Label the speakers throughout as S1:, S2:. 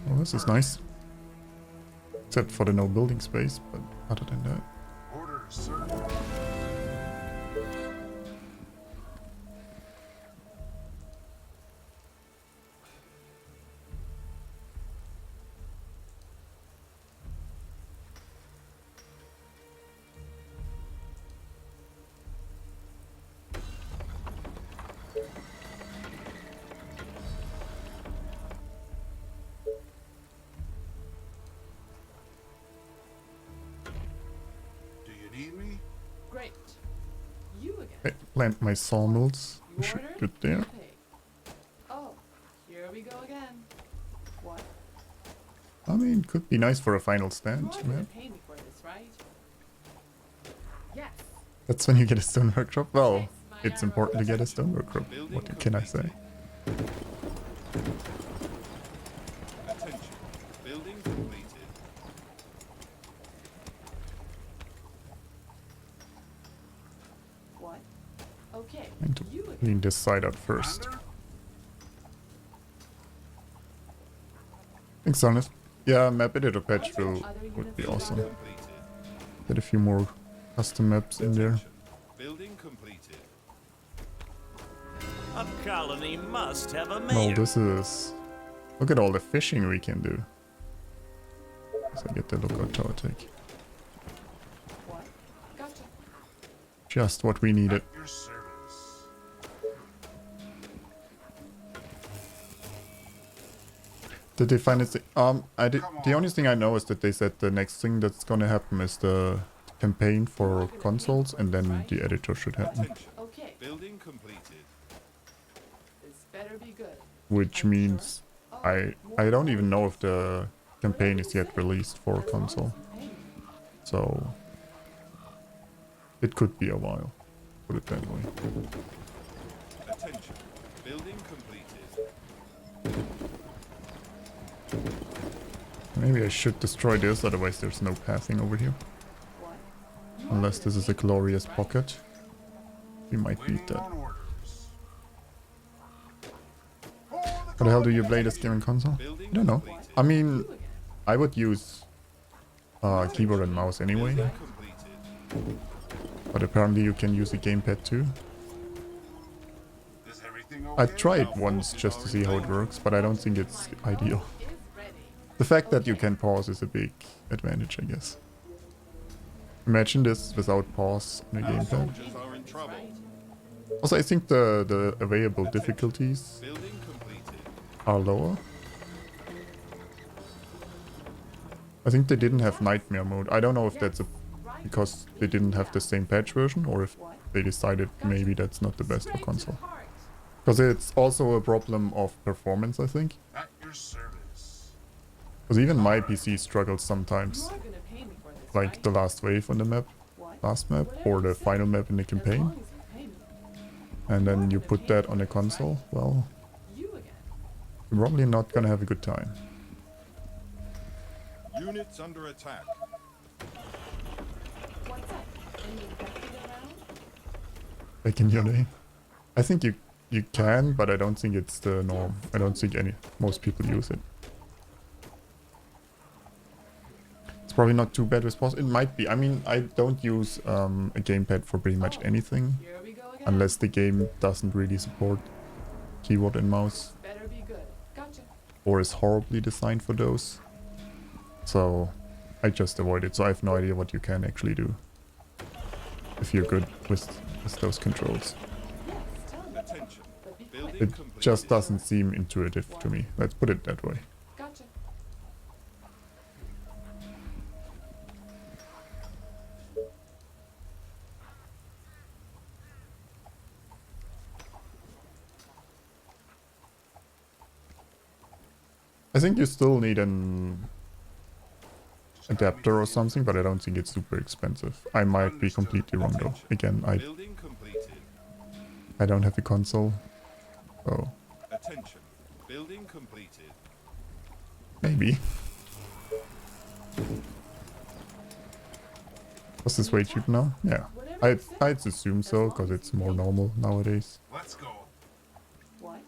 S1: Well, this is nice. Except for the no building space, but other than that.
S2: Orders, sir. Do you need me?
S3: Great. You again.
S1: Okay, plant my sawmills.
S3: You
S1: We should
S3: ordered?
S1: good there.
S3: Okay. Oh, here we go again. What?
S1: I mean, could be nice for a final stand,
S3: You're gonna
S1: man.
S3: pay me for this, right? Yes.
S1: That's when you get a stonework crop. Well,
S3: Yes, my
S1: it's
S3: arrow.
S1: important to get a stonework crop. What can I say?
S2: Attention. Building completed.
S3: What? Okay.
S1: Need to
S3: You again.
S1: clean this side out first.
S2: Commander?
S1: Thanks, Sonus. Yeah, map editor patch
S3: Other
S1: will
S3: units
S1: would be
S3: are
S1: awesome.
S3: done.
S2: Completed.
S1: Get a few more custom maps in there.
S2: Attention. Building completed.
S4: A colony must have a
S1: Well,
S4: mayor.
S1: this is... Look at all the fishing we can do. So I get the lookout tower take.
S3: What? Gotcha.
S1: Just what we needed.
S2: At your service.
S1: Did they find it? I did. The only thing I know is that they said the next thing that's gonna happen is the campaign for consoles, and then the editor should happen.
S2: Attention.
S3: Okay.
S2: Building completed.
S3: This better be good.
S1: Which means
S3: Oh,
S1: I don't even know if the campaign is yet released for
S3: as long as
S1: console,
S3: you pay me.
S1: so it could be a while. Put it that way.
S2: Attention. Building completed.
S1: Maybe I should destroy this, otherwise there's no pathing over here.
S3: What?
S1: Unless this is a glorious pocket. We might beat
S2: Waiting
S1: that.
S2: on orders.
S1: How the hell do you play this game in console?
S2: Building
S1: I don't know.
S2: completed.
S1: I mean,
S3: You again.
S1: I would use keyboard and mouse anyway,
S2: Building completed.
S1: but apparently you can use a gamepad too.
S2: Is everything
S1: I
S2: okay?
S1: tried
S2: Our
S1: once
S2: forces
S1: just to
S2: are
S1: see how it
S2: enclosed.
S1: works, but I don't think it's ideal.
S3: Is ready.
S1: The fact that you can pause is a big advantage, I guess. Imagine this without pause on a
S2: Our
S1: gamepad.
S2: soldiers are in trouble.
S3: Right.
S1: Also, I think the available difficulties
S2: Building completed.
S1: are lower. I think they didn't have nightmare mode. I don't know if that's
S3: Right.
S1: because they didn't have the same patch version, or if
S3: What?
S1: they decided maybe that's not the best for
S3: Straight to the
S1: console.
S3: heart.
S1: Because it's also a problem of performance, I think.
S2: At your service.
S1: Because even my PC struggles sometimes,
S3: You're gonna pay me for this,
S1: like
S3: right?
S1: the last wave on the map,
S3: What?
S1: last map,
S3: Whatever
S1: or
S3: you
S1: the
S3: say.
S1: final map in the
S3: As
S1: campaign,
S3: long as you pay me.
S1: and then you put that on a console, well,
S3: You again.
S1: you're probably not gonna have a good time.
S2: Units under attack.
S3: What's up? Any infected around?
S1: Back in your day. I think you can, but I don't think it's the norm. I don't think most people use it. It's probably not too bad with pause. It might be. I mean, I don't use a gamepad for pretty much anything,
S3: Here we go again.
S1: unless the game doesn't really support keyboard and mouse,
S3: Better be good. Gotcha.
S1: or is horribly designed for those. So I just avoid it. So I have no idea what you can actually do if you're good with those controls.
S3: Yes, tell me.
S2: Attention.
S3: But be
S2: Building
S3: quick.
S1: It
S2: completed.
S1: just doesn't seem intuitive to me. Let's put it that way.
S3: Gotcha.
S1: I think you still need an adapter or something, but I don't think it's super expensive. I might be completely wrong though. Again,
S2: Building completed.
S1: I don't have a console, so
S2: Attention. Building completed.
S1: maybe. Was this way cheap now? Yeah.
S3: Whatever you say.
S1: I'd assume so, because it's more normal nowadays.
S2: Let's go.
S3: What?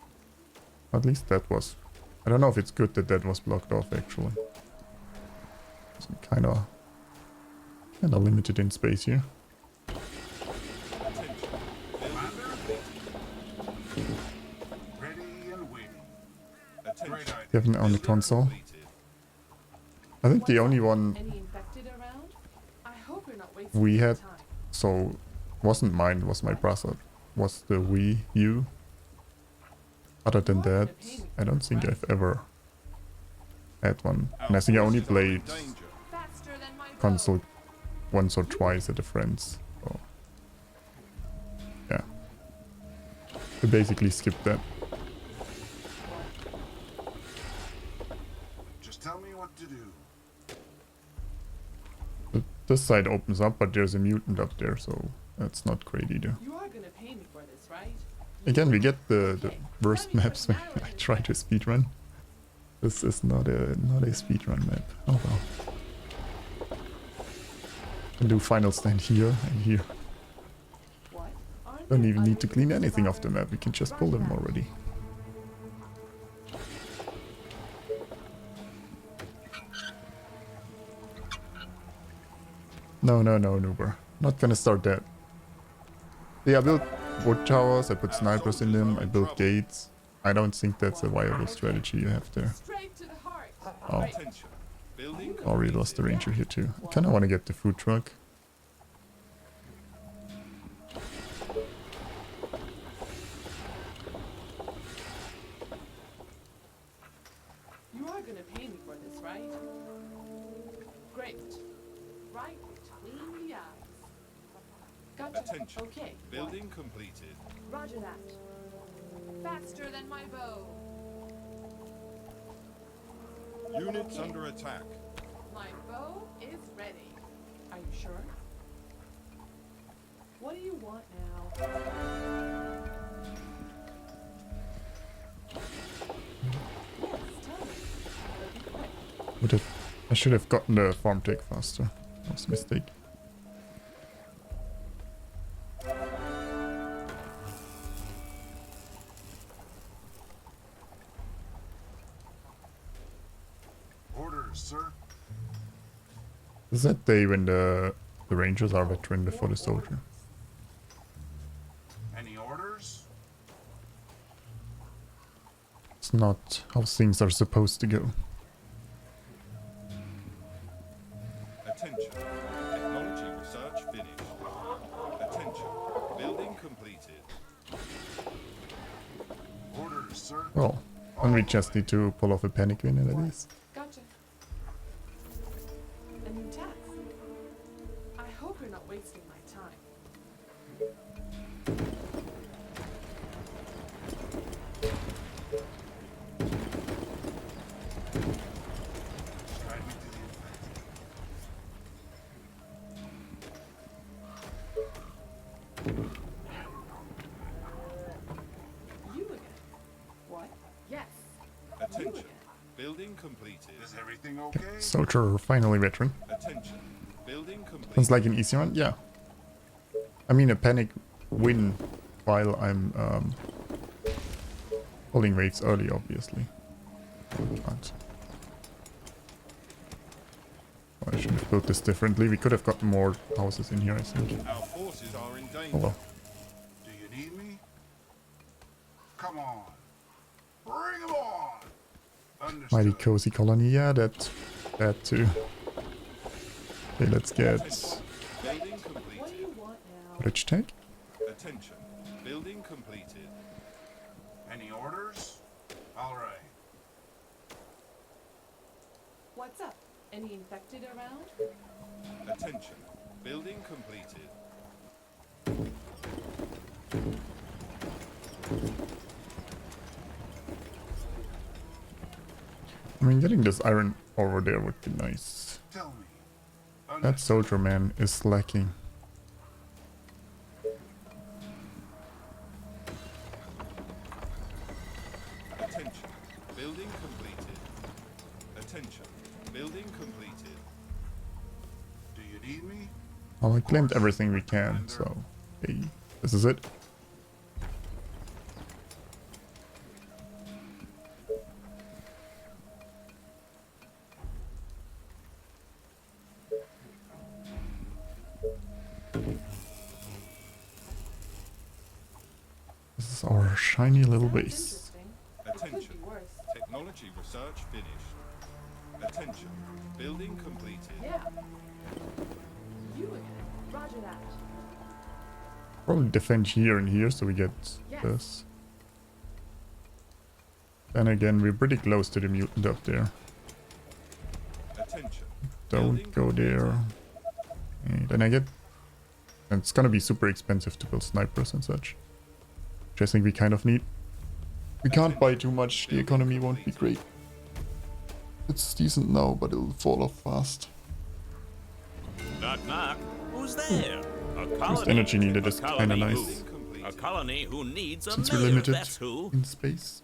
S1: At least that was I don't know if it's good that that was blocked off actually. It's kinda limited in space here.
S2: Ready and waiting. Attention.
S1: Definitely on the console. I think the only one
S3: Any infected around? I hope you're not wasting
S1: we
S3: my
S1: had,
S3: time.
S1: so wasn't mine, was my brother, was the Wii U. Other than that, I don't think I've ever had one. And I think I only played
S3: Faster than my bow.
S1: console once or twice at a friend's. So yeah. I basically skipped that.
S2: Just tell me what to do.
S1: This side opens up, but there's a mutant up there, so that's not great either.
S3: You are gonna pay me for this, right?
S1: Again, we get the worst maps when I try to speedrun. This is not a speedrun map. Oh well. Can do final stand here and here.
S3: What? Aren't
S1: Don't
S3: there
S1: even need to
S3: other
S1: clean
S3: things
S1: anything
S3: to
S1: off the
S3: buy?
S1: map, we can just pull them already. No, Noober. Not gonna start that. Yeah, I built wood towers, I put snipers in them, I built gates. I don't think that's a viable strategy you have there.
S3: Straight to the heart.
S1: Oh,
S2: Attention. Building
S1: already lost the ranger here too. I kinda wanna get the food truck.
S3: You are gonna pay me for this, right? Great. Right between the eyes. Gotcha.
S2: Attention.
S3: Okay.
S2: Building completed.
S3: Roger that. Faster than my bow.
S2: Units under attack.
S3: My bow is ready. Are you sure? What do you want now? Yes, tell me. But be quick.
S1: I should have gotten the farm take faster. That was a mistake.
S2: Orders, sir.
S1: Is that day when the rangers are veteran before the soldier?
S2: Any orders?
S1: It's not how things are supposed to go.
S2: Attention. Technology research finished. Attention. Building completed. Orders, sir.
S1: Well, and we just need to pull off a panic win at least.
S3: Gotcha. A new task. I hope you're not wasting my time.
S2: Guide me to the infected.
S3: You again. What? Yes. You
S2: Attention.
S3: again.
S2: Building completed. Is everything okay?
S1: Soldier finally veteran.
S2: Attention. Building completed.
S1: Sounds like an easy one, yeah. I mean a panic win while I'm pulling raids early, obviously. But I should have built this differently. We could have gotten more houses in here, I think.
S2: Our forces are in danger.
S1: Oh well.
S2: Do you need me? Come on. Bring 'em on. Understood.
S1: Mighty cozy colony, yeah, that too. Okay, let's get
S2: Building
S3: What do
S2: completed.
S3: you want now?
S1: bridge tank.
S2: Attention. Building completed. Any orders? All right.
S3: What's up? Any infected around?
S2: Attention. Building completed.
S1: I mean, getting this iron over there would be nice.
S2: Tell me.
S1: That soldier man is lacking.
S2: Attention. Building completed. Attention. Building completed. Do you need me?
S1: Well, I claimed everything we can, so hey, this is it. is our shiny little
S3: Sounds
S1: base.
S3: interesting. Could
S2: Attention.
S3: be worse.
S2: Technology research finished. Attention. Building completed.
S3: Yeah. You again. Roger that.
S1: Probably defend here and here so we get
S3: Yes.
S1: this. Then again, we're pretty close to the mutant up there.
S2: Attention.
S1: Don't
S2: Building
S1: go
S2: completed.
S1: there. And then I get... And it's gonna be super expensive to build snipers and such. Which I think we kind of need. We can't buy too much, the economy won't be great. It's decent now, but it'll fall off fast.
S4: Knock knock. Who's there? A
S1: Most
S4: colony.
S1: energy needed
S4: A
S1: is kinda
S4: colony
S1: nice.
S4: who?
S2: Building completed.
S4: A colony who needs a
S1: Since we're
S4: mayor,
S1: limited
S4: that's who.
S1: in space.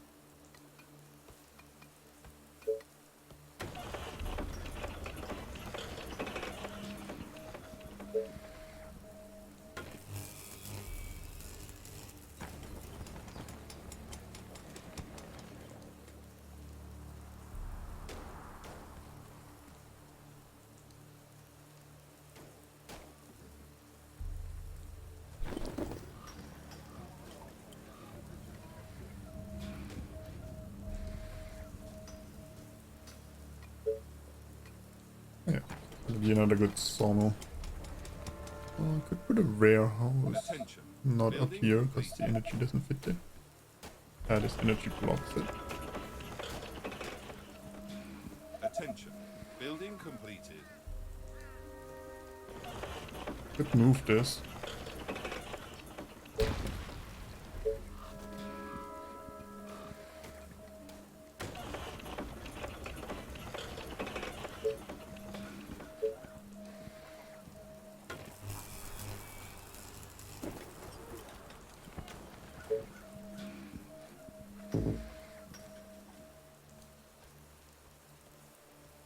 S1: Yeah, that'll be another good sawmill. Oh, I could put a rare house.
S2: Attention.
S1: Not up
S2: Building
S1: here, because the
S2: completed.
S1: energy doesn't fit there. Ah, this energy blocks it.
S2: Attention. Building completed.
S1: Could move this.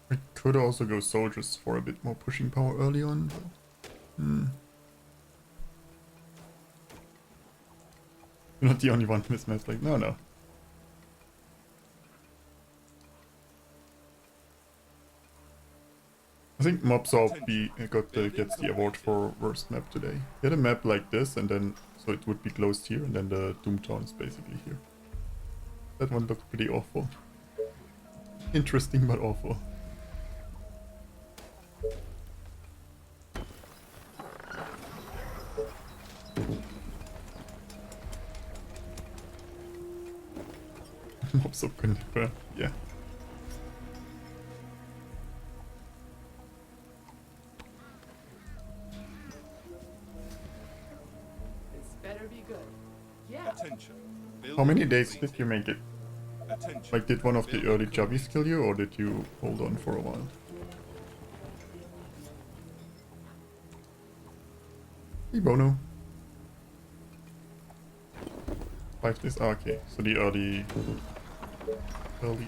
S1: We could also go soldiers for a bit more pushing power early on, but... You're not the only one with maps like, no. I think Mobsaw gets the award for worst map today. He had a map like this, and then so it would be closed here, and then the Doomtown is basically here. That one looked pretty awful. Interesting but awful. Mobsaw can never, yeah.
S3: This better be good. Yeah.
S2: Attention.
S1: How many
S2: Building
S1: days did
S2: completed.
S1: you make it?
S2: Attention.
S1: Like, did one of the
S2: Building
S1: early
S2: completed.
S1: jobbies kill you, or did you hold on for a while? Hey, Bono. 5 days? Ah, okay. So the early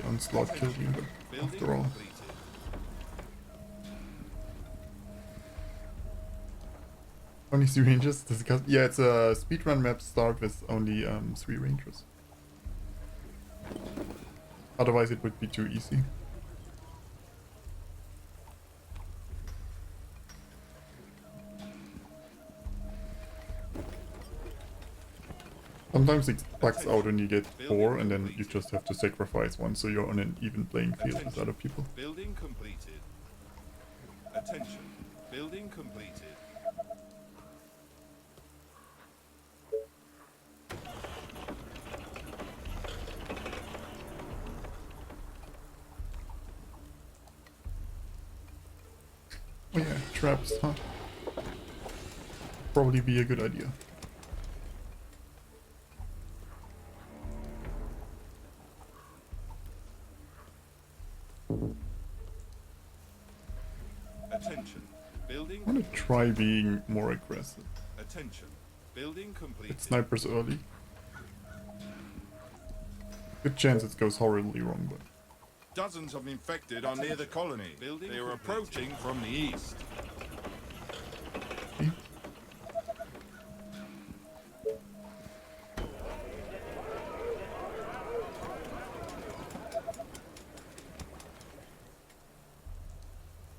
S1: onslaught killed you, but
S2: Building
S1: after all.
S2: completed.
S1: Only 3 rangers? Yeah, it's a speedrun map start with only 3 rangers. Otherwise it would be too easy. Sometimes it bugs out when you get 4 and then you just have to sacrifice one so you're on an even playing field with other people.
S2: Building completed. Attention. Building completed.
S1: Oh yeah, traps, huh? Probably be a good idea.
S2: Attention. Building
S1: I want to
S2: completed.
S1: try being more aggressive.
S2: Attention. Building completed.
S1: Get snipers early. Good chance it goes horribly wrong, but...
S5: Dozens of infected are near the colony.
S2: Building
S5: They are
S2: completed.
S5: approaching from the east.
S1: Okay.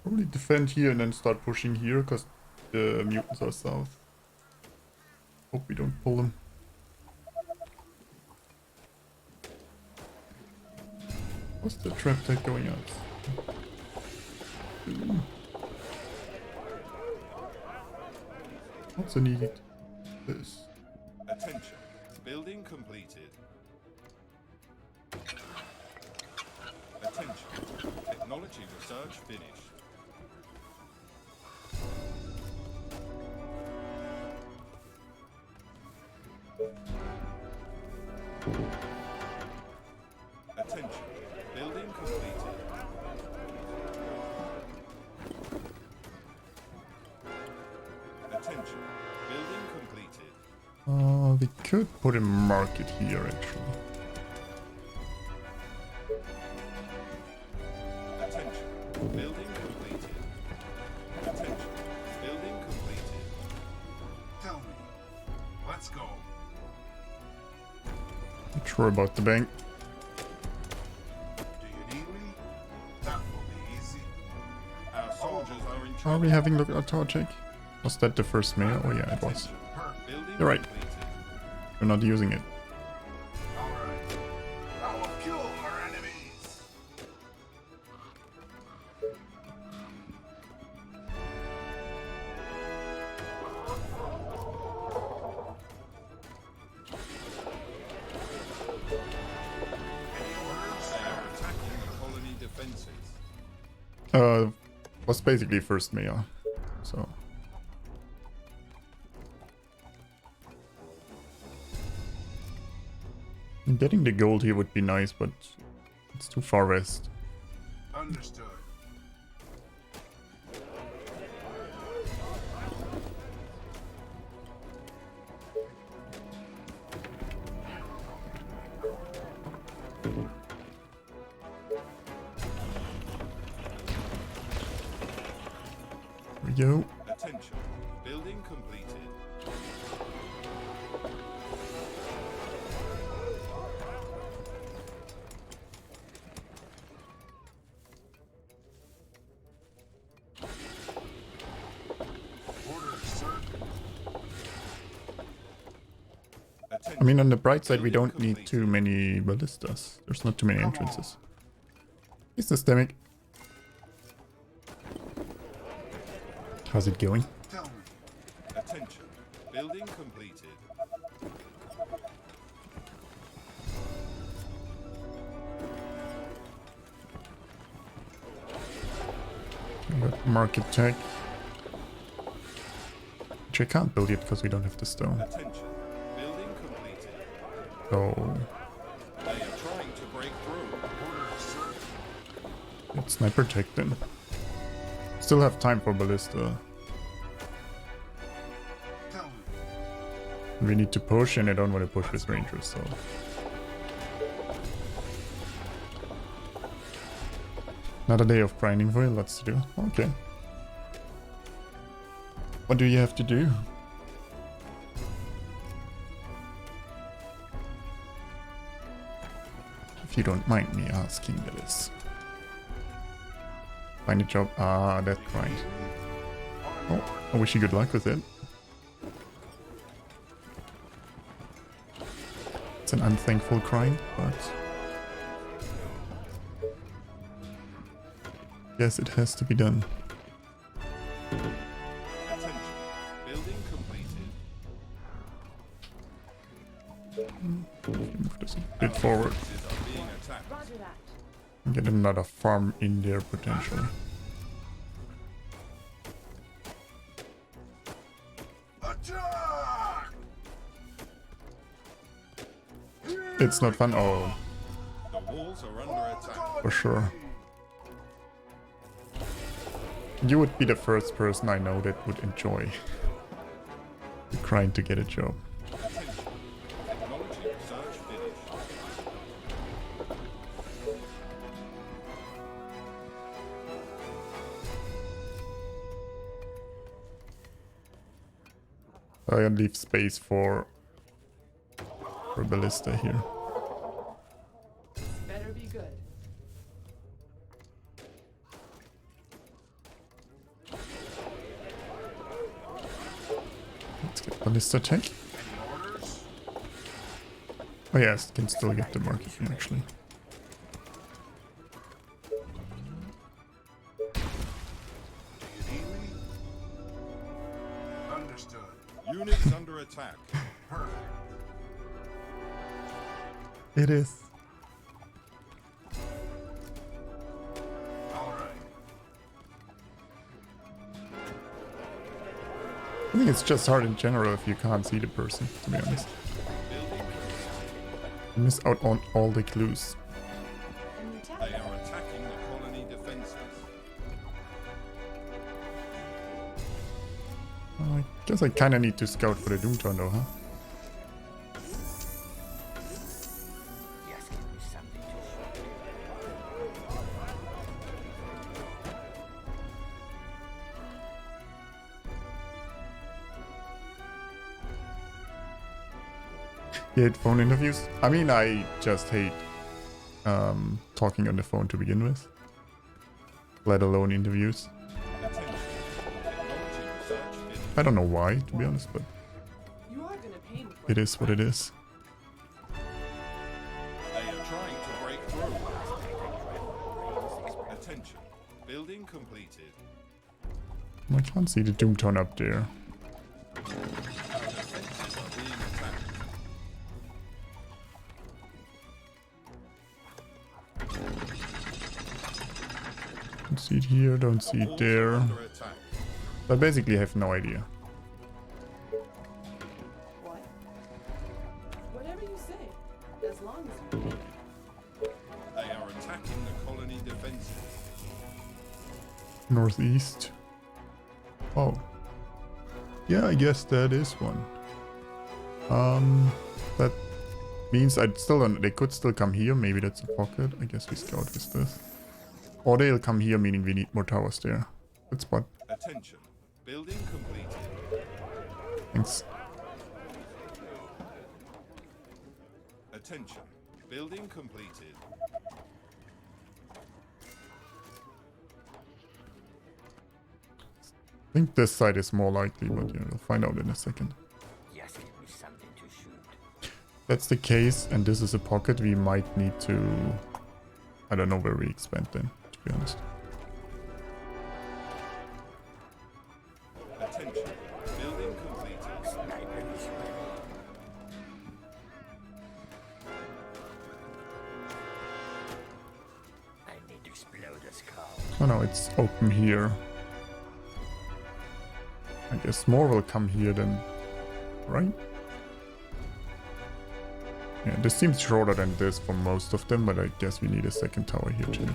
S1: Probably defend here and then start pushing here, because the mutants are south. Hope we don't pull them. What's the trap tech going out? What's the need? This.
S2: Attention. Building completed. Attention. Technology research finished. Attention. Building completed. Attention. Building completed.
S1: We could put a market here actually.
S2: Attention. Building completed. Attention. Building completed.
S5: Tell me. Let's go.
S1: Not sure about the bank.
S5: Do you need me? That will be easy.
S2: Our soldiers are in
S1: Are
S2: trouble.
S1: we having look at our check? Was that the first mail? Oh yeah, it was.
S2: Building
S1: You're right.
S2: completed.
S1: We're not using it.
S5: All right. I will kill our enemies.
S2: They are attacking the colony defenses.
S1: Was basically first mail. So getting the gold here would be nice, but it's too far west.
S5: Understood.
S1: Here we go.
S2: Attention. Building completed.
S5: Orders, sir.
S1: I mean, on the bright side, we don't need too many ballistas. There's not too many entrances. Is this systemic? How's it going?
S5: Tell me.
S2: Attention. Building completed.
S1: Market tech. Which I can't build yet because we don't have the stone.
S2: Attention. Building completed.
S1: So
S2: They are trying to break through.
S5: Orders, sir.
S1: it's sniper tech then. Still have time for ballista.
S5: Tell me.
S1: We need to push, and I don't want to push with rangers, so. Another day of grinding for you, lots to do. Okay. What do you have to do? If you don't mind me asking, that is. Find a job. Ah, that grind. Oh, I wish you good luck with it. It's an unthankful grind, but yes, it has to be done.
S2: Attention. Building completed.
S1: Move this a bit forward.
S2: Forces are being attacked.
S3: Roger that.
S1: And get another farm in there potentially.
S5: Attack!
S1: It's not fun. Oh,
S2: The walls are under attack.
S1: for sure. You would be the first person I know that would enjoy the grind to get a job.
S2: Attention. Technology research finished.
S1: I leave space for ballista here.
S3: Better be good.
S1: Let's get ballista tech.
S5: Any orders?
S1: Oh yes, can still get the market here actually.
S2: Units under attack.
S5: Perfect.
S1: It is.
S5: All right.
S1: I think it's just hard in general if you can't see the person, to be honest. You miss out on all the clues.
S2: They are attacking the colony defenses.
S1: I guess I kinda need to scout for the Doomtown though, huh?
S6: Yes, give me something to shoot.
S1: You hate phone interviews? I mean, I just hate talking on the phone to begin with. Let alone interviews.
S2: Attention. Technology research finished.
S1: I don't know why, to be honest, but
S3: You are gonna pay me for
S1: it is what it is.
S2: They are trying to break through. Attention. Building completed.
S1: I can't see the Doomtown up there.
S2: Our defenses are being attacked.
S1: Don't see it here, don't see it
S2: Walls
S1: there.
S2: are under attack.
S1: I basically have no idea.
S3: what? Whatever you say, as long as you pay me.
S2: They are attacking the colony defenses.
S1: Northeast. Oh. Yeah, I guess that is one. That means I'd still don't, they could still come here. Maybe that's a pocket. I guess we scout with this. Or they'll come here, meaning we need more towers there. Good spot.
S2: Attention. Building completed.
S1: Thanks.
S2: Attention. Building completed.
S1: I think this side is more likely, but yeah, we'll find out in a second.
S6: Yes, give me something to shoot.
S1: If that's the case, and this is a pocket, we might need to... I don't know where we expand then, to be honest.
S2: Attention. Building completed.
S6: Sniper is ready. I need to explode a skull.
S1: Oh no, it's open here. I guess more will come here then, right? Yeah, this seems shorter than this for most of them, but I guess we need a second tower here too.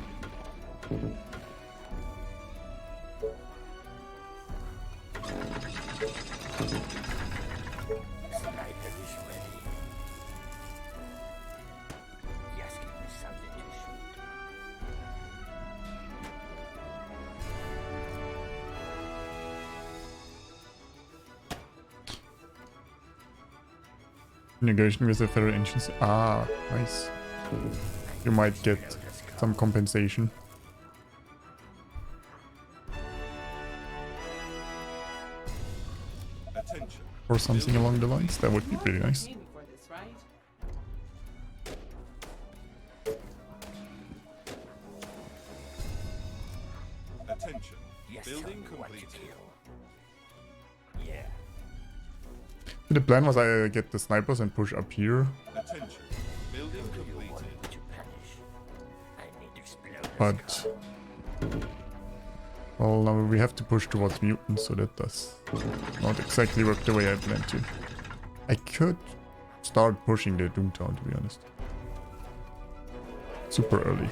S6: Sniper is ready. Yes, give me something to shoot.
S1: Negotiation with the federal agency. Ah, nice. You might get some compensation.
S2: Attention.
S1: Or something along the lines. That would be pretty nice.
S3: Pay me for this, right?
S2: Attention.
S6: Yes, tell me
S2: Building
S6: what to
S2: completed.
S6: kill. Yeah.
S1: The plan was I get the snipers and push up here,
S2: Attention. Building
S6: You want
S2: completed.
S6: me to punish? I need to explode a
S1: but...
S6: skull.
S1: Well, now we have to push towards mutants, so that does not exactly work the way I planned to. I could start pushing the Doomtown, to be honest. Super early.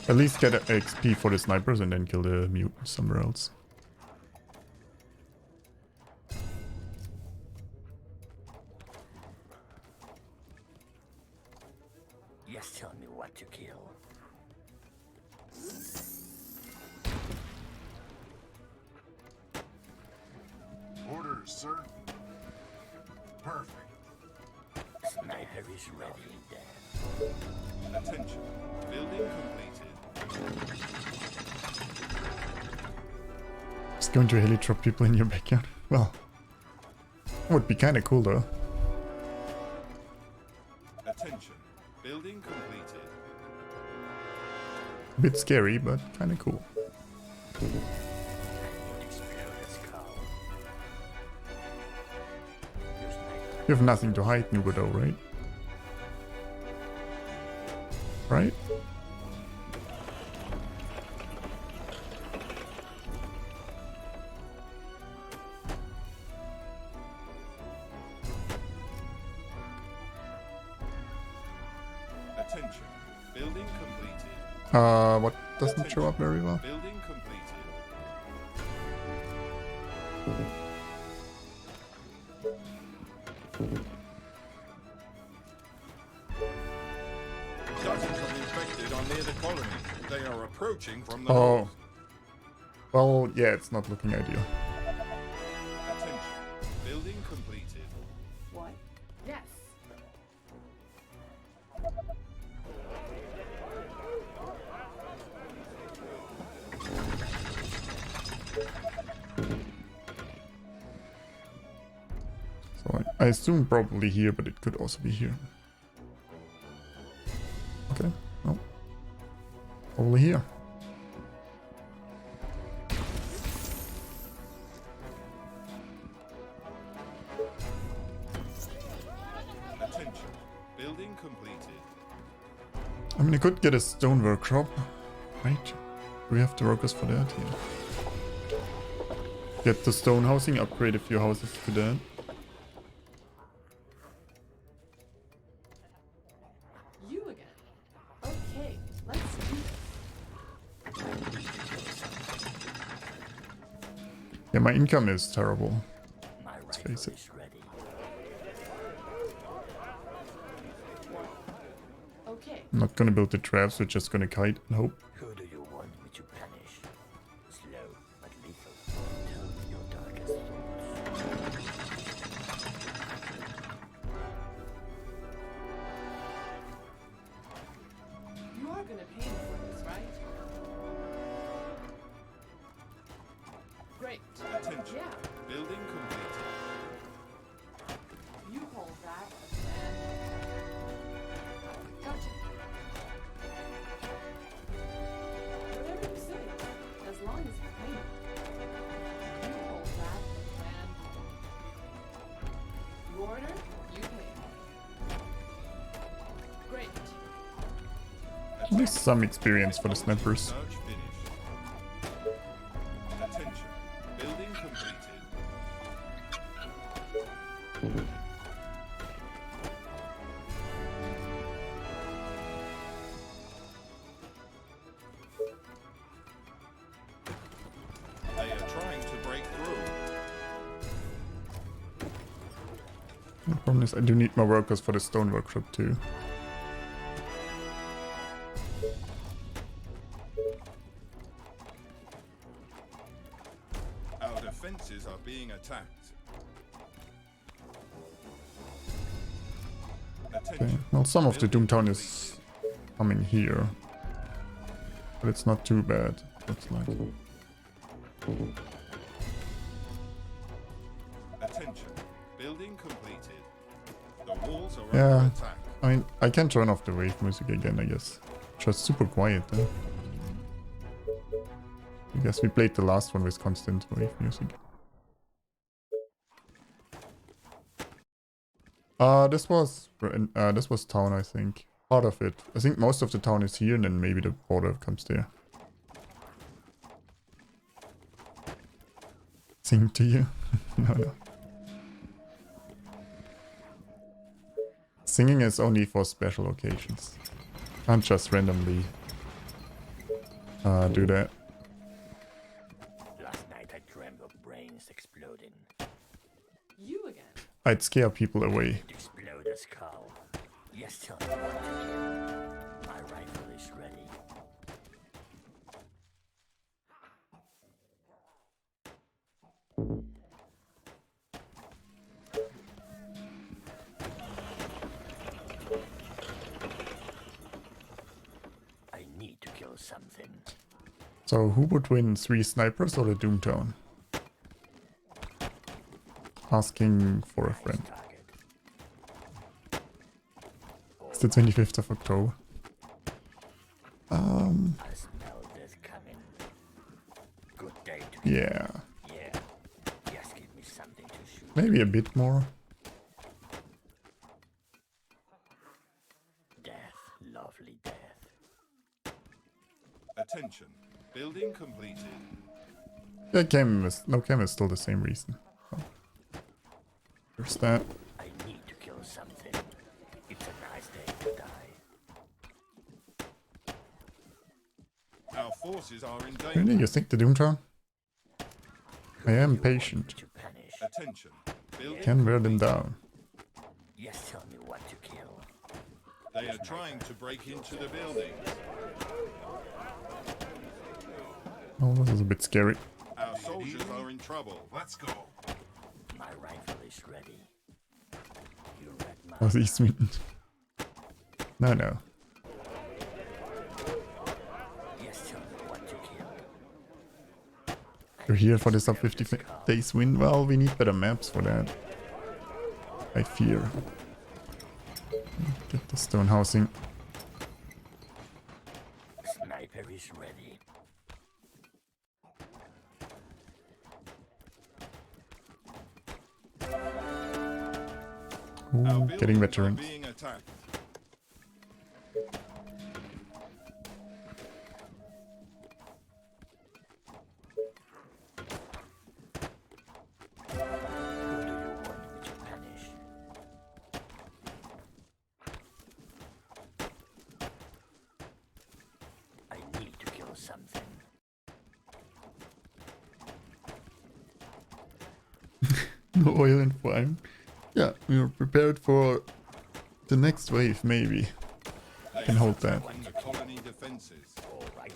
S1: At least get a XP for the snipers and then kill the mutants somewhere else.
S6: Yes, tell me what to kill.
S5: Orders, sir. Perfect.
S6: Sniper is ready, Dan.
S2: Attention. Building completed.
S1: Just going to heli drop people in your backyard. Well, would be kind of cool though.
S2: Attention. Building completed.
S1: A bit scary, but kind of cool.
S6: Explode a skull. Use night.
S1: You have nothing to hide, Nugo, though, right? Right?
S2: Attention. Building completed.
S1: What doesn't show up very well?
S2: Building completed. Dozens of infected are near the colony. They are approaching from the
S1: Oh.
S2: north.
S1: Well, yeah, it's not looking ideal.
S2: Attention. Building completed.
S3: What? Yes.
S1: So I assume probably here, but it could also be here. Okay, no. Probably here.
S2: Attention. Building completed.
S1: I mean, I could get a stone workshop, right? Do we have the workers for that? Yeah. Get the stone housing, upgrade a few houses to that.
S3: You again. Okay, let's do this.
S1: Yeah, my income is terrible.
S6: My
S1: Let's
S6: rifle
S1: face it.
S6: is ready.
S3: Okay.
S1: I'm not gonna build the traps, we're just gonna kite and hope.
S6: Who do you want me to punish? Slow but lethal. Tell me your darkest thoughts.
S3: You are gonna pay me for this, right? Great.
S2: Attention.
S3: Yeah.
S2: Building completed.
S3: You call that a plan? Gotcha. Whatever you say, as long as you pay me. You call that a plan? You order, you pay. Great.
S1: At least some experience for the snipers.
S2: Search finished. Attention. Building completed. They are trying to break through.
S1: The problem is I do need more workers for the stone workshop too.
S2: Our defenses are being attacked.
S1: Okay.
S2: Attention.
S1: Well, some of the Doomtown is coming here. But it's not too bad, looks like.
S2: Attention. Building completed. The walls are
S1: Yeah.
S2: under attack.
S1: I mean, I can turn off the wave music again, I guess. Just super quiet then. I guess we played the last one with constant wave music. This was town, I think. Part of it. I think most of the town is here, and then maybe the border comes there. Sing to you? No. Singing is only for special occasions. Can't just randomly do that.
S6: Last night I dreamt of brains exploding.
S3: You again.
S1: I'd scare people away.
S6: Explode a skull. Yes, tell me what to do. My rifle is ready. I need to kill something.
S1: So who would win, 3 snipers or the Doomtown? Asking for a friend.
S6: Target.
S1: It's the 25th of October.
S6: I smell death coming. Good day to kill.
S1: Yeah,
S6: Yeah. Just give me something to shoot.
S1: maybe a bit more.
S6: Death, lovely death.
S2: Attention. Building completed.
S1: Yeah, chem is still the same reason. Oh. There's that.
S6: I need to kill something. It's a nice day to die.
S2: Our forces are in danger.
S1: Really, you think the Doomtown? I am
S6: You want me
S1: patient.
S6: to punish?
S2: Attention. Building
S1: Can wear them
S2: completed.
S1: down.
S6: Just tell me what to kill.
S2: They are trying to break into the building.
S1: Oh, this is a bit scary.
S2: Our soldiers are in trouble.
S5: Let's go.
S6: My rifle is ready. You read my
S1: Oh, he's mutant. No, no.
S6: Just tell me what to kill.
S1: You're here for the sub 50 days win? Well, we need better maps for that. I fear. Get the stone housing.
S6: Sniper is ready.
S2: Our
S1: Ooh,
S2: buildings
S1: getting
S2: are
S1: veterans.
S2: being attacked.
S6: Who do you want me to punish? I need to kill something.
S1: No oil and fine. Yeah, we are prepared for the next wave, maybe.
S2: They
S1: Can
S2: are
S1: hold that.
S2: attacking the colony defenses.
S6: All right.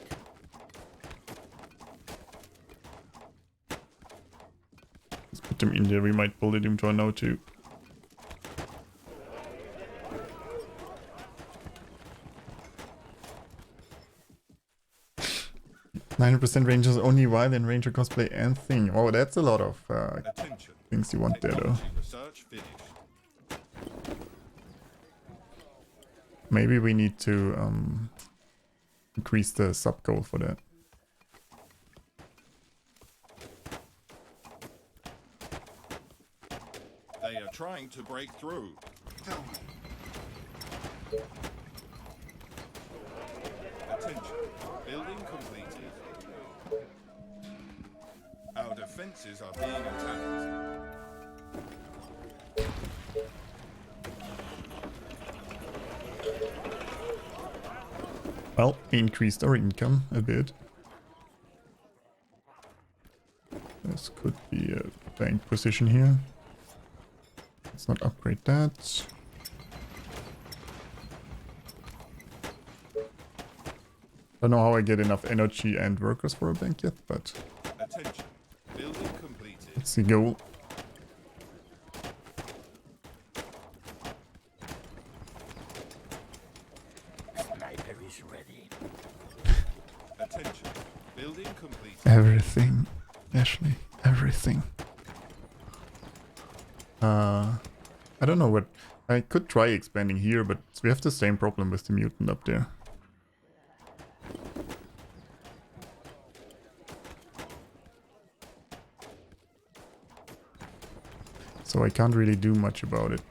S1: Let's put them in there. We might pull the Doomtown now too. %9% Rangers only while in Ranger cosplay and thing. Oh, that's a lot of
S2: Attention.
S1: things you want there though.
S2: Technology research finished.
S1: Maybe we need to increase the sub goal for that.
S2: They are trying to break through.
S5: Tell me.
S2: Attention. Building completed. Our defenses are being attacked.
S1: Well, we increased our income a bit. This could be a bank position here. Let's not upgrade that. Don't know how I get enough energy and workers for a bank yet, but
S2: Attention. Building completed.
S1: it's the goal.
S6: Sniper is ready.
S2: Attention. Building completed.
S1: Everything, Ashley, everything. I don't know what... I could try expanding here, but we have the same problem with the mutant up there. So I can't really do much about it.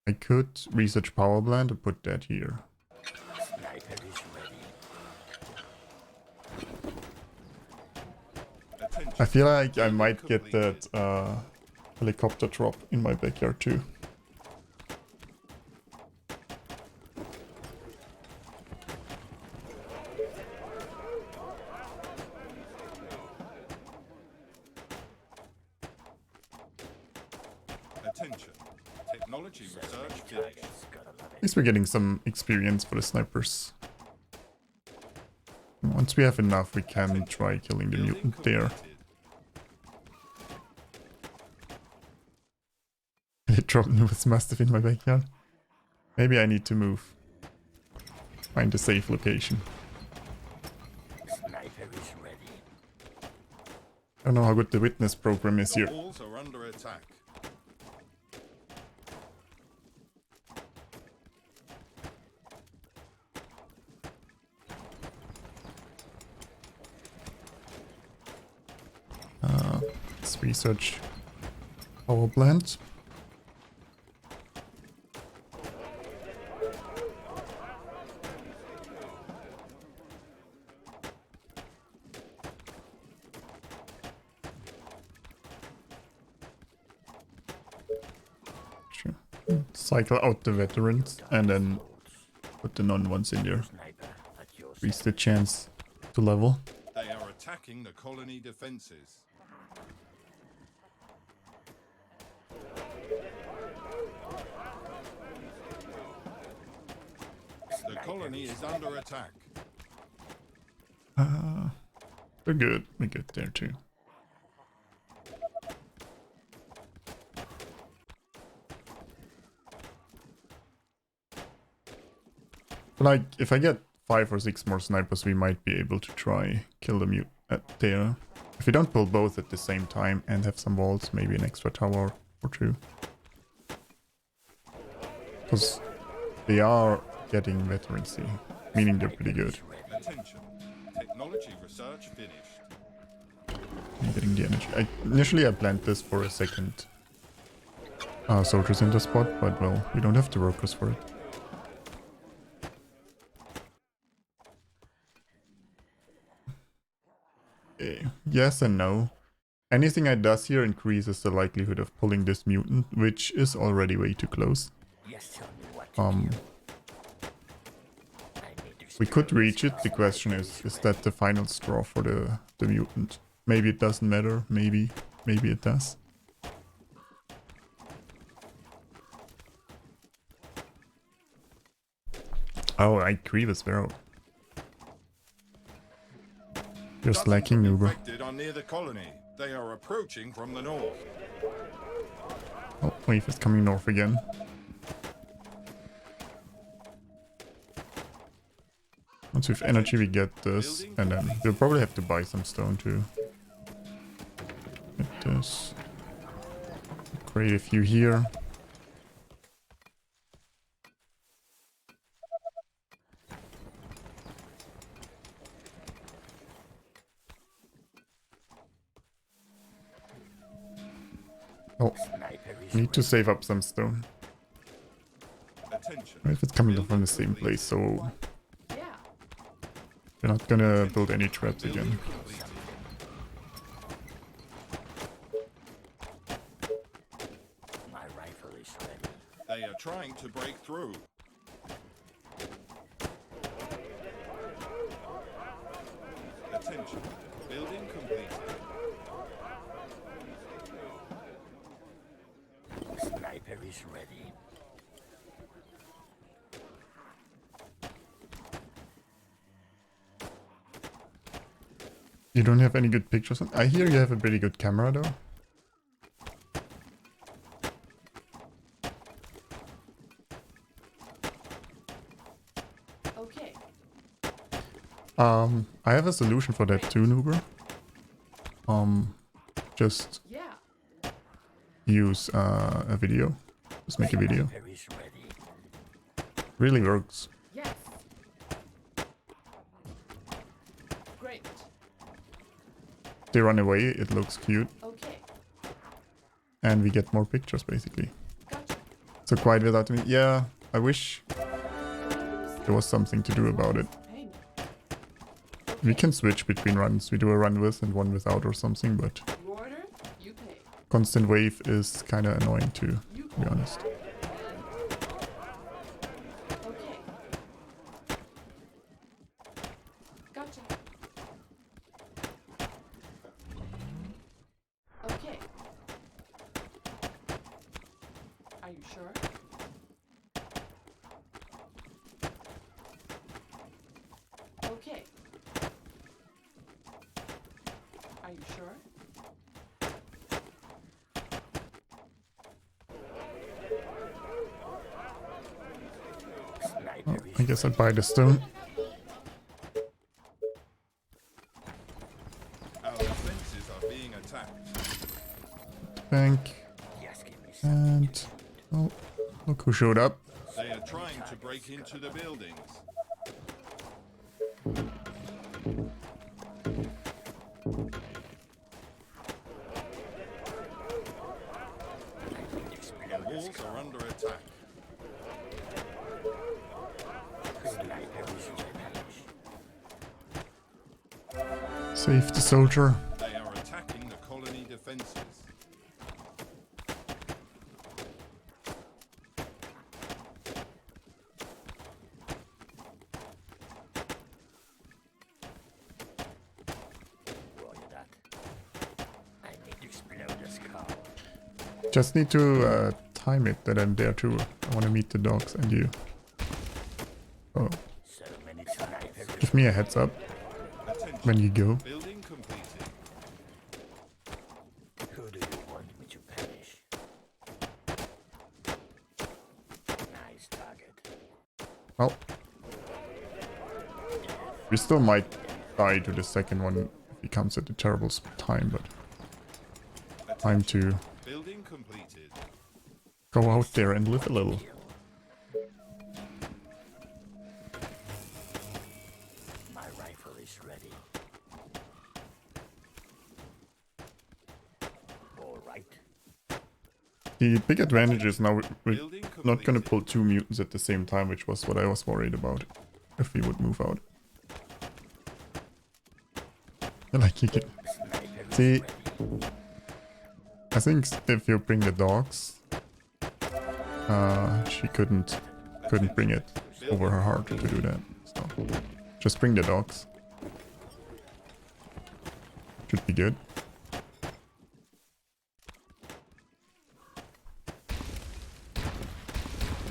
S1: I could research power plant and put that here.
S6: Sniper is ready.
S2: Attention.
S1: I feel like I might get that helicopter drop in my backyard too.
S2: Attention. Technology research finished.
S6: Gotta love
S1: At
S6: it.
S1: least we're getting some experience for the snipers. Once we have enough, we can try killing the
S2: Building
S1: mutant there.
S2: completed.
S1: It dropped Newest Mastiff in my backyard. Maybe I need to move. Find a safe location.
S6: Sniper is ready.
S1: I don't know how good the witness program is
S2: The
S1: here.
S2: walls are under attack.
S1: Let's research power plant. Sure. Cycle out the veterans and then put the non-ones in there.
S6: Sniper at your
S1: Increase the chance to level.
S2: They are attacking the colony defenses. The colony is under attack.
S1: We're good. We're good there too. Like, if I get 5 or 6 more snipers, we might be able to try kill the mute there. If we don't pull both at the same time and have some walls, maybe an extra tower or 2. Because they are getting veterancy, meaning they're pretty good.
S2: Attention. Technology research finished.
S1: I'm getting the energy. Initially I planned this for a second soldier center spot, but well, we don't have the workers for it. Yes and no. Anything I does here increases the likelihood of pulling this mutant, which is already way too close.
S6: Yes, tell me what to do. I need to
S1: We could reach it. The question is that the final straw for the mutant? Maybe it doesn't matter. Maybe it does. Oh, I Grievous Sparrow. You're slacking, Nuber.
S2: Infected are near the colony. They are approaching from the north.
S1: Oh, wave is coming north again. Once we have energy, we get this, and then we'll probably have to buy some stone too. Get this. Create a few here. Oh, need to save up some stone.
S2: Attention.
S1: If it's coming from the same place, so
S3: Yeah.
S1: we're not gonna build any traps again.
S6: My rifle is ready.
S2: They are trying to break through. Attention. Building completed.
S6: Sniper is ready.
S1: You don't have any good pictures? I hear you have a pretty good camera though.
S3: Okay.
S1: I have a solution for that too, Nuber. Just
S3: Yeah.
S1: use a video. Just make a video.
S6: Sniper is ready.
S1: Really works.
S3: Yes. Great.
S1: They run away, it looks cute,
S3: Okay.
S1: and we get more pictures basically.
S3: Gotcha.
S1: So quiet without me. Yeah, I wish there was something to do about it.
S3: Pay me.
S1: We can switch between runs. We do a run with and one without or something, but
S3: You order, you pay.
S1: constant wave is kind of annoying too,
S3: You
S1: to be honest.
S3: Okay. Gotcha. Okay. Are you sure? Okay. Are you sure?
S1: Oh, I guess I'd buy the stone.
S2: Our defenses are being attacked.
S1: Bank.
S6: Yes, give me
S1: And oh, look who showed up.
S2: They are trying to break into the buildings. walls are under attack.
S6: Sniper, wish you perish.
S1: Save the soldier.
S2: They are attacking the colony defenses.
S6: Roger that. I need to explode this car.
S1: Just need to time it that I'm there too. I want to meet the dogs and you. Oh,
S6: So many snipers.
S1: give me a heads up
S2: Attention.
S1: when you go.
S2: Building completed.
S6: Who do you want me to punish? Nice target.
S1: Well, we still might die to the second one if he comes at a terrible time, but time to
S2: Building completed.
S1: go out there and live a little.
S6: My rifle is ready. All right.
S1: The big advantage is now we're
S2: Building
S1: not gonna
S2: completed.
S1: pull two mutants at the same time, which was what I was worried about if we would move out. Like you can
S6: Sniper is
S1: see.
S6: ready.
S1: I think if you bring the dogs, she couldn't bring it over her heart to do that. So just bring the dogs. Should be good.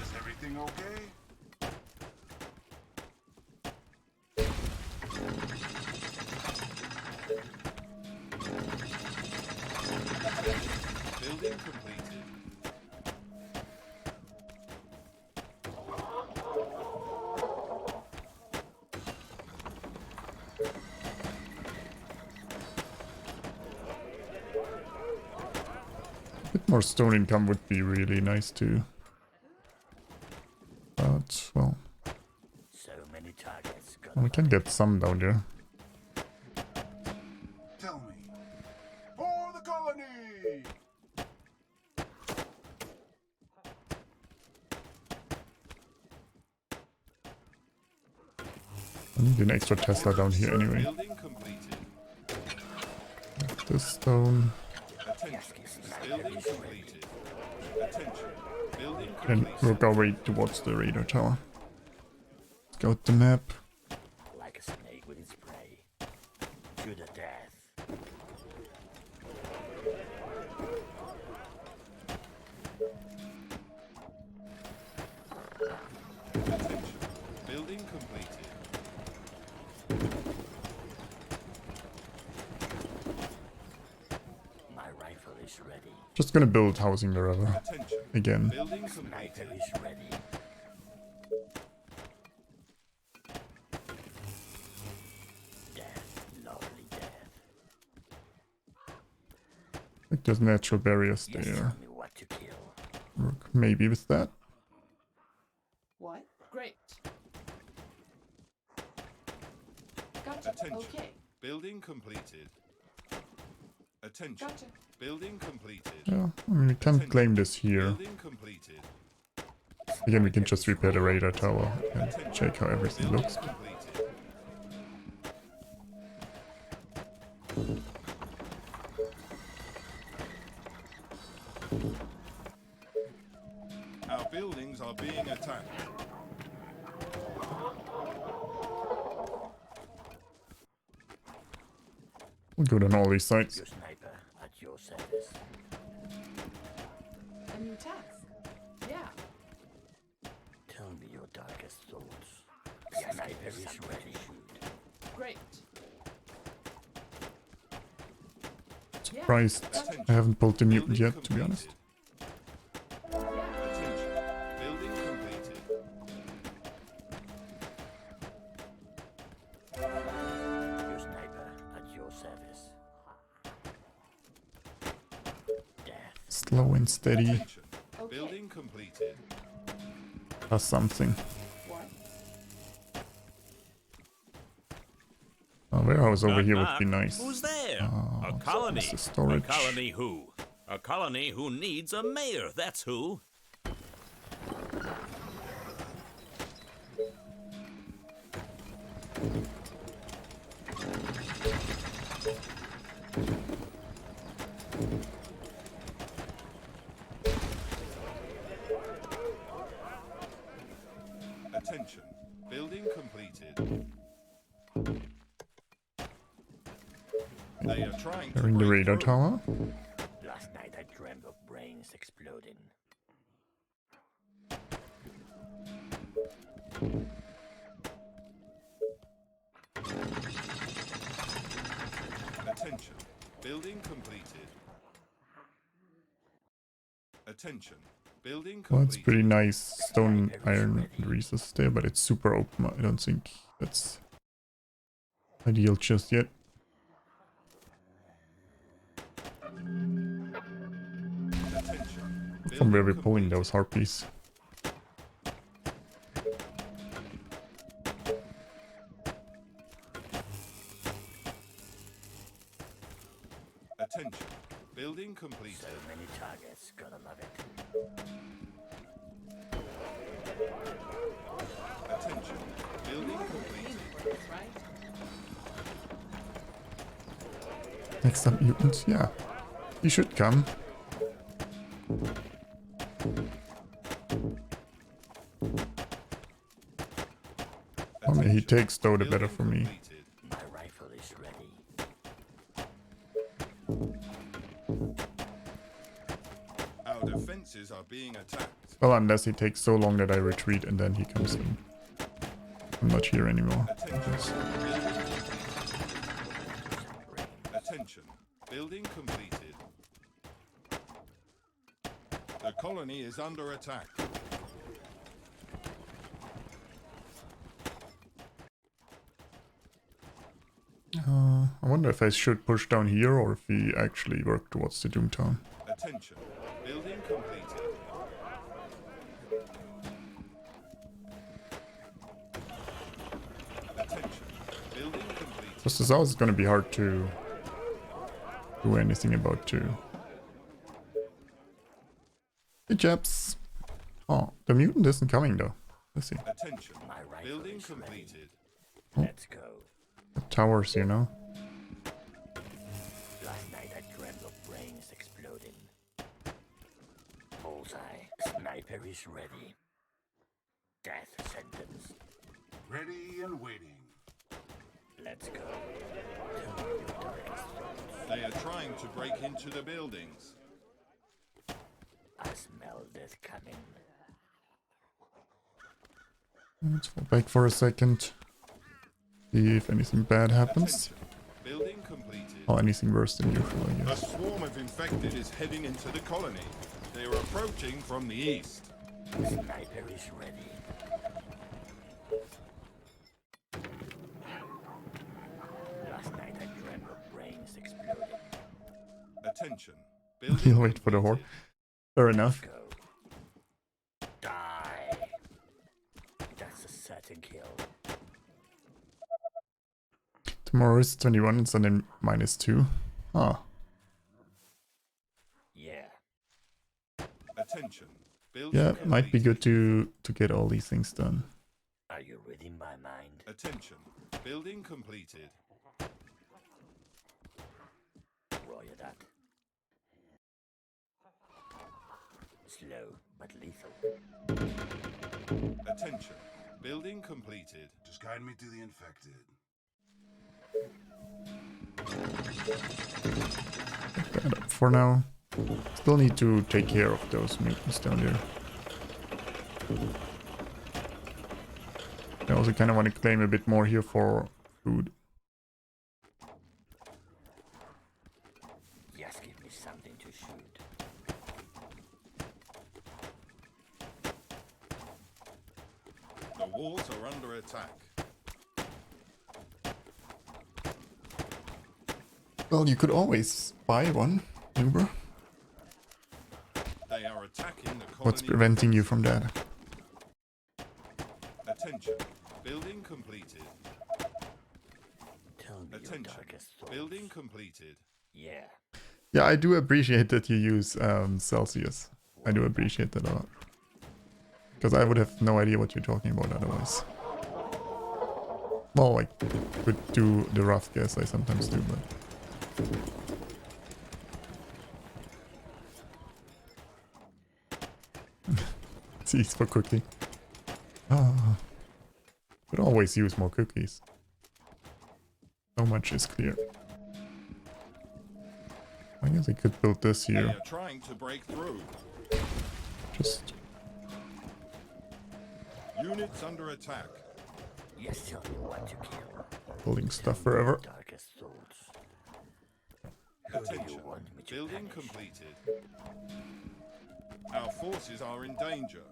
S5: Is everything okay?
S2: Building completed.
S1: A bit more stone income would be really nice too. But well,
S6: So many targets. Got
S1: we can get some down there.
S5: Tell me. For the colony!
S1: I need an extra Tesla down here anyway.
S2: Building completed.
S1: This stone.
S2: Attention. Building completed. Attention. Building
S1: And
S2: completed.
S1: work our way towards the radar tower. Scout the map.
S6: like a snake with its prey. To the death.
S2: Attention. Building completed.
S6: My rifle is ready.
S1: Just gonna build housing wherever.
S2: Attention.
S1: Again.
S2: Building
S6: Sniper
S2: completed.
S6: is ready. Death, lovely death.
S1: I think there's natural barriers
S6: Just
S1: there.
S6: tell me what to kill.
S1: Work maybe with that.
S3: What? Great. Gotcha.
S2: Attention.
S3: Okay.
S2: Building completed. Attention.
S3: Gotcha.
S2: Building completed.
S1: Yeah, I mean we can claim this here.
S2: Building completed.
S1: Again, we can just repair the radar tower and check how everything
S2: Building
S1: looks.
S2: completed. Our buildings are being attacked.
S1: We'll go on all these sites.
S6: Your sniper at your service.
S3: A new task. Yeah.
S6: Tell me your darkest thoughts. Sniper is ready. Shoot.
S3: Great.
S1: Surprised I haven't pulled the mutant yet, to be honest.
S3: Yeah.
S2: Attention. Building completed.
S6: Your sniper at your service. Death.
S1: Slow and steady.
S2: Attention.
S3: Okay.
S2: Building completed.
S1: Does something.
S3: What?
S1: A warehouse over
S4: Knock,
S1: here would
S4: knock.
S1: be nice.
S4: Who's there?
S1: Oh,
S4: A colony.
S1: this is storage.
S4: A colony who? A colony who needs a mayor, that's who.
S2: Attention. Building completed. They are trying to
S1: They're in the
S2: break
S1: radar
S2: through.
S1: tower.
S6: Last night I dreamt of brains exploding.
S2: Attention. Building completed. Attention. Building
S1: Well, it's
S2: completed.
S1: pretty nice stone iron resources there, but it's super open. I don't think that's ideal just yet.
S2: Attention.
S1: From where we're
S2: Building
S1: pulling
S2: completed.
S1: those harpies.
S2: Attention. Building completed.
S6: So many targets, gotta love it.
S2: Attention. Building completed.
S3: For this, right?
S1: Next up, mutants. Yeah, he should come. I mean, he takes though, the better
S2: Building
S1: for me.
S2: completed.
S6: My rifle is ready.
S2: Our defenses are being attacked.
S1: Well, unless he takes so long that I retreat and then he comes in. I'm not here anymore.
S2: Attention. Attention. Building completed. The colony is under attack.
S1: I wonder if I should push down here or if we actually work towards the Doomtown.
S2: Attention. Building completed. Attention. Building completed.
S1: Just as house is gonna be hard to do anything about too. Hey chaps. Oh, the mutant isn't coming though. Let's see.
S2: Attention.
S6: My rifle
S2: Building
S6: is ready.
S2: completed.
S6: Let's go.
S1: The towers, you know.
S6: Last night I dreamt of brains exploding. Bullseye. Sniper is ready. Death sentence.
S5: Ready and waiting.
S6: Let's go. Tell me your darkest thoughts.
S2: They are trying to break into the buildings.
S6: I smell death coming.
S1: Let's fall back for a second. See if anything bad happens.
S2: Attention. Building completed.
S1: Or anything worse than usual, I
S2: A
S1: guess.
S2: swarm of infected is heading into the colony. They are approaching from the east.
S6: Sniper is ready. Last night I dreamt of brains exploding.
S2: Attention.
S1: He'll
S2: Building
S1: wait for the horde.
S2: completed.
S1: Fair enough.
S6: Go. Die. That's a certain kill.
S1: Tomorrow is 21 and Sunday -2. Ah,
S6: Yeah.
S2: Attention. Building
S1: yeah, might be good to get all these things done.
S6: Are you reading my mind?
S2: Attention. Building completed.
S6: Roger that. Slow but lethal.
S2: Attention. Building completed.
S5: Just guide me to the infected.
S1: That up for now. Still need to take care of those mutants down there. I also kind of want to claim a bit more here for food.
S6: Just give me something to shoot.
S2: The walls are under attack.
S1: Well, you could always buy one, Uber.
S2: They are attacking the colony.
S1: What's preventing you from that?
S2: Attention. Building completed.
S6: Tell me your
S2: Attention.
S6: darkest thoughts.
S2: Building completed.
S6: Yeah.
S1: Yeah, I do appreciate that you use Celsius. I do appreciate that a lot. Because I would have no idea what you're talking about otherwise. Well, I could do the rough guess, I sometimes do, but... Seeds for cooking. Ah. Could always use more cookies. So much is clear. I guess I could build this
S2: They
S1: here.
S2: are trying to break through.
S1: Just...
S2: Units under attack.
S6: Yes, tell me what to kill.
S1: building stuff forever.
S6: Darkest thoughts. Who do you
S2: Attention.
S6: want me to
S2: Building
S6: punish?
S2: completed. Our forces are in danger.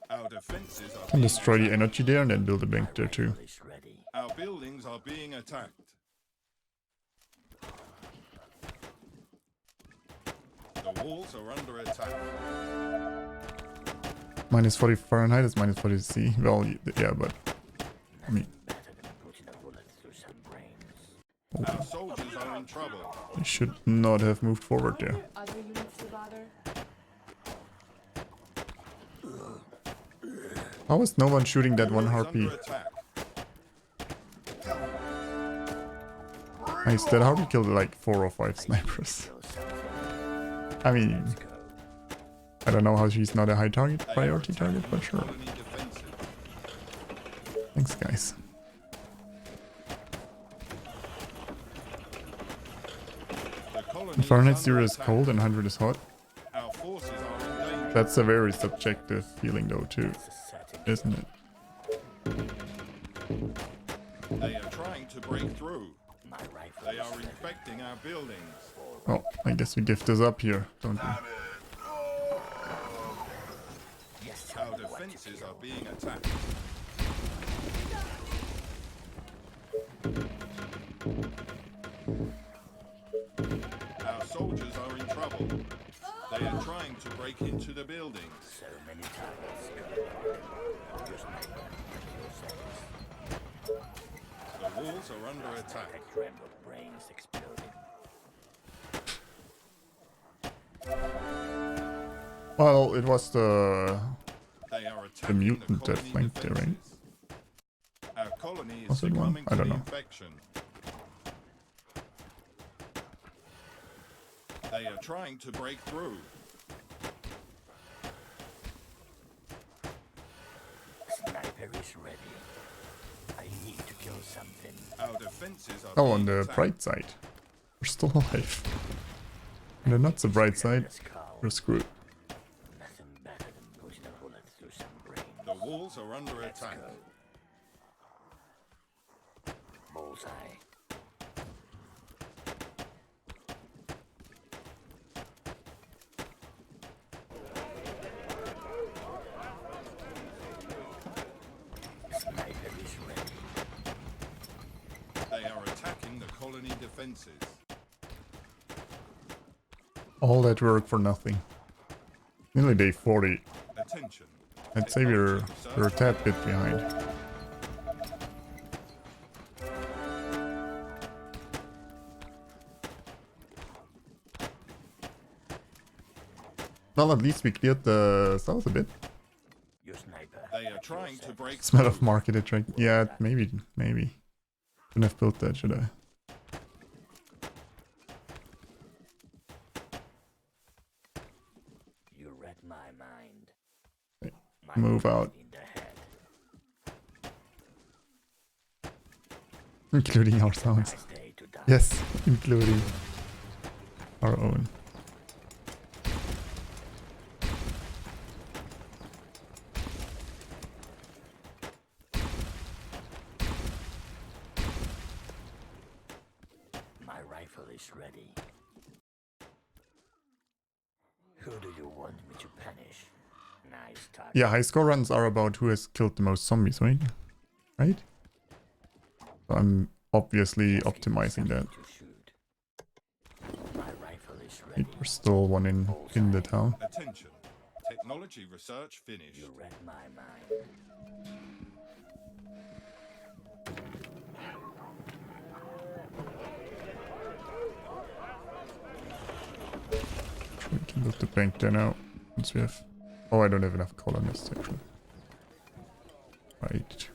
S2: Our defenses are
S1: Can
S2: being
S1: destroy the
S2: attacked.
S1: energy there and then build a bank there too.
S6: Rifle is ready.
S2: Our buildings are being attacked. The walls are under attack.
S1: Minus 40 Fahrenheit is minus 40 C. Well, yeah, but... I mean,
S6: Better than putting a bullet through some brains.
S2: Our soldiers are in trouble.
S1: I should not have moved forward
S3: Are
S1: there.
S3: there other units to bother?
S1: How is no one shooting that one
S2: Units
S1: harpy?
S2: under attack.
S1: Nice, that harpy killed like 4 or 5 snipers.
S6: Kill something.
S1: I mean,
S6: Let's go.
S1: I don't know how she's not a high target,
S2: They are
S1: priority target,
S2: attacking
S1: but sure.
S2: colony defenses.
S1: Thanks, guys.
S2: The colony
S1: Fahrenheit
S2: is
S1: 0
S2: under
S1: is
S2: attack.
S1: cold and 100 is hot.
S2: Our forces are in danger.
S1: That's a very subjective feeling though too,
S6: It's a setting.
S1: isn't it?
S2: They are trying to break through.
S6: My rifle
S2: They
S6: is
S2: are
S6: ready.
S2: infecting our buildings.
S1: Well, I guess we give this up here, don't we?
S6: Yes, tell
S2: Our
S6: me what to
S2: defenses
S6: kill.
S2: are being attacked. Our soldiers are in trouble. They are trying to break into the buildings.
S6: So many targets. Just make them kill seconds.
S2: The walls are under attack.
S6: A tremble of brains exploding.
S1: Well, it was the...
S2: They are attacking
S1: mutant
S2: the
S1: that
S2: colony
S1: flanked there, right?
S2: defenses. Our colony is
S1: Was it one?
S2: succumbing
S1: I
S2: to
S1: don't
S2: the
S1: know.
S2: infection. They are trying to break through.
S6: Sniper is ready. I need to kill something.
S2: Our defenses are
S1: Oh,
S2: being
S1: on the
S2: attacked.
S1: bright side. We're still alive. On the not so bright side,
S6: Let's go.
S1: we're screwed.
S6: Nothing better than putting a bullet through some brains.
S2: The walls are under
S6: Let's
S2: attack.
S6: go. Bullseye. Sniper is ready.
S2: They are attacking the colony defenses.
S1: All that work for nothing. Nearly day 40.
S2: Attention.
S1: I'd say we're a tad bit behind. Well, at least we cleared the south a bit.
S6: Your sniper.
S2: They are trying to break
S1: Smell of
S2: through.
S1: market attract. Yeah, maybe. Shouldn't have built that, should I?
S6: You read my mind.
S1: Okay,
S6: My
S1: move
S6: bullet
S1: out.
S6: in the head.
S1: Including our sounds.
S6: Nice day to die.
S1: Yes, including our own.
S6: My rifle is ready. Who do you want me to punish? Nice target.
S1: Yeah, high score runs are about who has killed the most zombies, right? Right? So I'm obviously optimizing that.
S6: To shoot. My rifle is
S1: Right,
S6: ready.
S1: we're still one in the town.
S2: Attention. Technology research finished.
S6: You read my mind.
S1: Build the bank there now. Once we have... Oh, I don't have enough colonists actually. Right.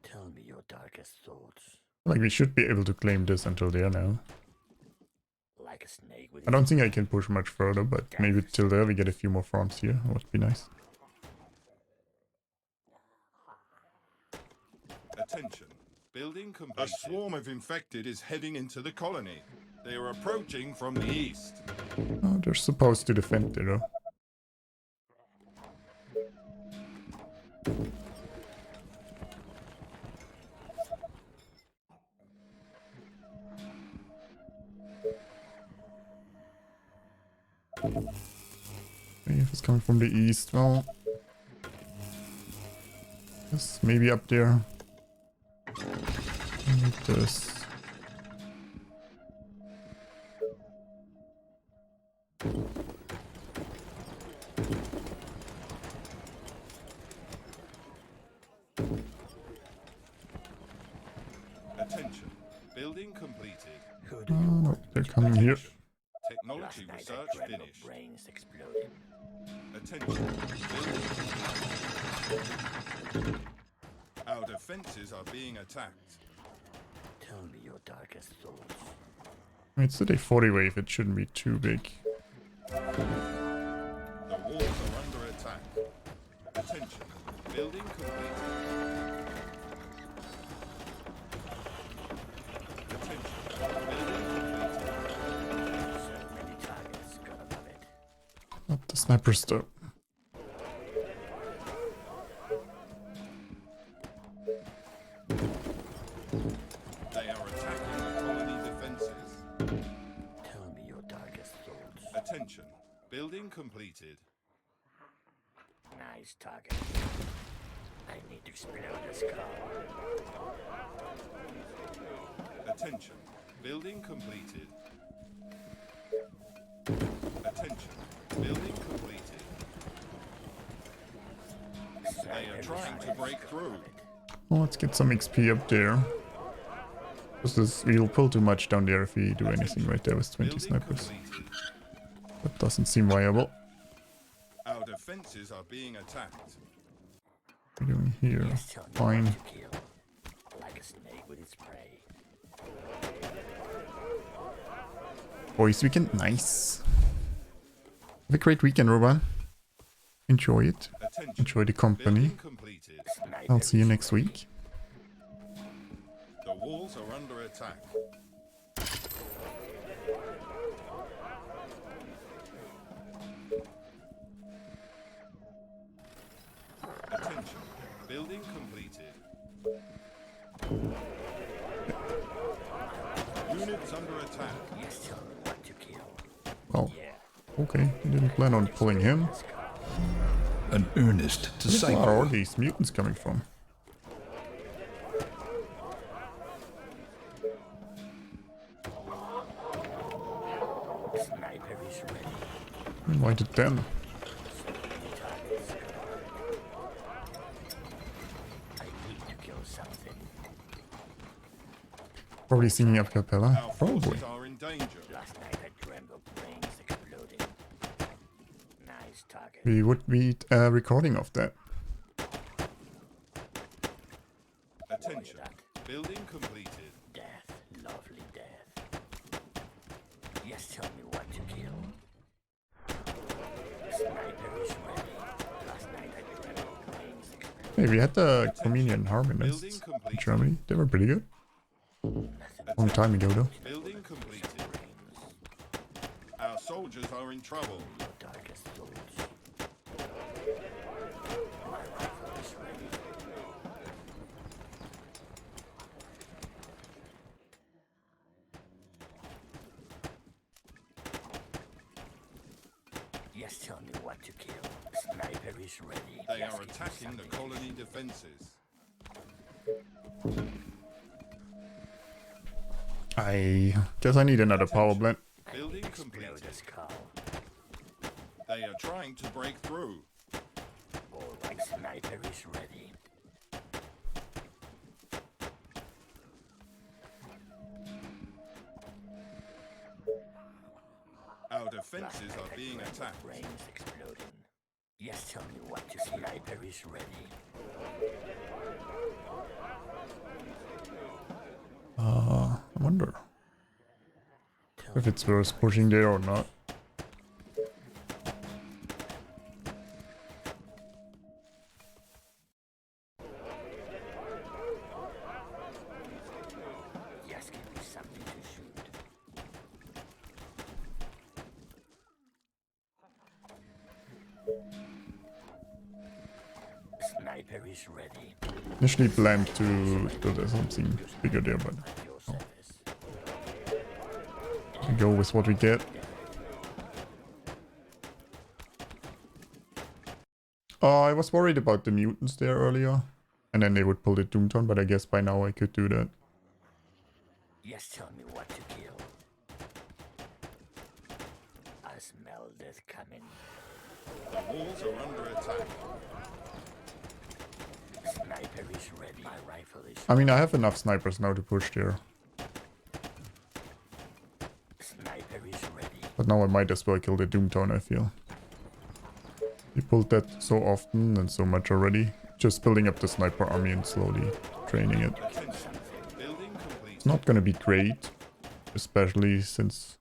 S6: Tell me your darkest thoughts.
S1: Like we should be able to claim this until there now.
S6: Like a snake with
S1: I don't think I can push much further, but maybe till there we get a few more farms here. That would be nice.
S2: Attention. Building complete. A swarm of infected is heading into the colony. They are approaching from the east.
S1: Oh, they're supposed to defend there though. If it's coming from the east, well... Yes, maybe up there. Like this.
S2: Attention. Building completed.
S6: Who do
S1: Oh,
S6: you
S1: no,
S6: want?
S1: they're coming here.
S2: Technology
S6: Last night I
S2: research
S6: dreamt of
S2: finished.
S6: brains exploding.
S2: Attention. Building. Our defenses are being attacked.
S6: Tell me your darkest thoughts.
S1: It's a day 40 wave, it shouldn't be too big.
S2: The walls are under attack. Attention. Building completed. Attention. Building completed.
S6: So many targets, gotta love it.
S1: Not the snipers though.
S2: They are attacking the colony defenses.
S6: Tell me your darkest thoughts.
S2: Attention. Building completed.
S6: Nice target. I need to explode this car.
S2: Attention. Building completed. Attention. Building completed. They are trying to break through.
S1: Well, let's get some XP up there. We'll pull too much down there if we do anything right there with 20
S2: Building
S1: snipers.
S2: completed.
S1: That doesn't seem viable.
S2: Our defenses are being attacked.
S1: What are we doing here?
S6: Yes, tell me
S1: Fine.
S6: what to kill. Like a snake with its prey.
S1: Boys weekend, nice. Have a great weekend, Roban. Enjoy it.
S2: Attention.
S1: Enjoy the company.
S2: Building completed.
S1: I'll see you next week.
S2: The walls are under attack. Attention. Building completed. Units under attack.
S6: Yes, tell me what to kill.
S1: Oh, okay. I didn't plan on pulling him.
S5: An earnest
S1: Where are
S5: disciple.
S1: all these mutants coming from?
S6: Sniper is ready.
S1: Invited them.
S6: So many targets. I need to kill something.
S1: Probably singing a cappella.
S2: Our
S1: Probably.
S2: forces are in danger.
S6: Last night I dreamt of brains exploding. Nice target.
S1: We would be a recording of that.
S2: Attention. Building completed.
S6: Death, lovely death. Yes, tell me what to kill. Sniper is ready. Last night I dreamt of brains exploding.
S1: Hey, we had the Communion Harmonists
S2: Building
S1: in
S2: completed.
S1: Germany. They were pretty good. Long time ago though.
S2: Building completed. Our soldiers are in trouble.
S6: Your darkest thoughts. My rifle is ready. Yes, tell me what to kill. Sniper is ready.
S2: They
S6: Let's
S2: are
S6: get
S2: attacking the
S6: something.
S2: colony defenses.
S1: I guess I need another power plant.
S6: I
S2: Building
S6: need to explode
S2: completed.
S6: this car.
S2: They are trying to break through.
S6: Sniper is ready.
S2: Our defenses are being attacked.
S6: Brains exploding. Yes, tell me what to sniper is ready.
S1: I wonder if it's worth pushing there or not.
S6: Just give me something to shoot. Sniper is ready.
S1: Initially planned to do something bigger there, but
S6: At your service.
S1: we go with what we get. I was worried about the mutants there earlier, and then they would pull the Doomtown, but I guess by now I could do that.
S6: Yes, tell me what to kill. I smell death coming.
S2: The walls are under attack.
S6: Sniper is ready. My rifle is
S1: I mean, I have enough snipers now to push there,
S6: Sniper is ready.
S1: but now I might as well kill the Doomtown, I feel. We pulled that so often and so much already. Just building up the sniper army and slowly training it.
S2: Attention. Building complete.
S1: It's not gonna be great, especially since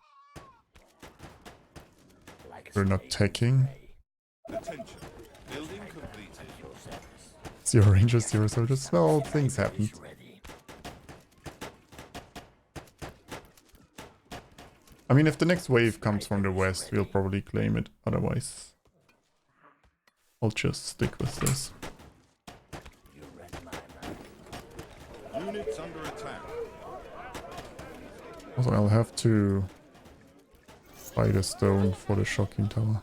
S6: Like a
S1: we're not
S6: snake
S1: teching.
S6: prey.
S2: Attention. Building completed.
S6: At your service.
S1: 0 rangers, 0 soldiers. Well, things
S6: Sniper
S1: happened.
S6: is ready.
S1: I mean, if the next wave comes from the west, we'll probably claim it. Otherwise, I'll just stick with this.
S6: You read my mind.
S2: Units under attack.
S1: Also, I'll have to fight a stone for the shocking tower.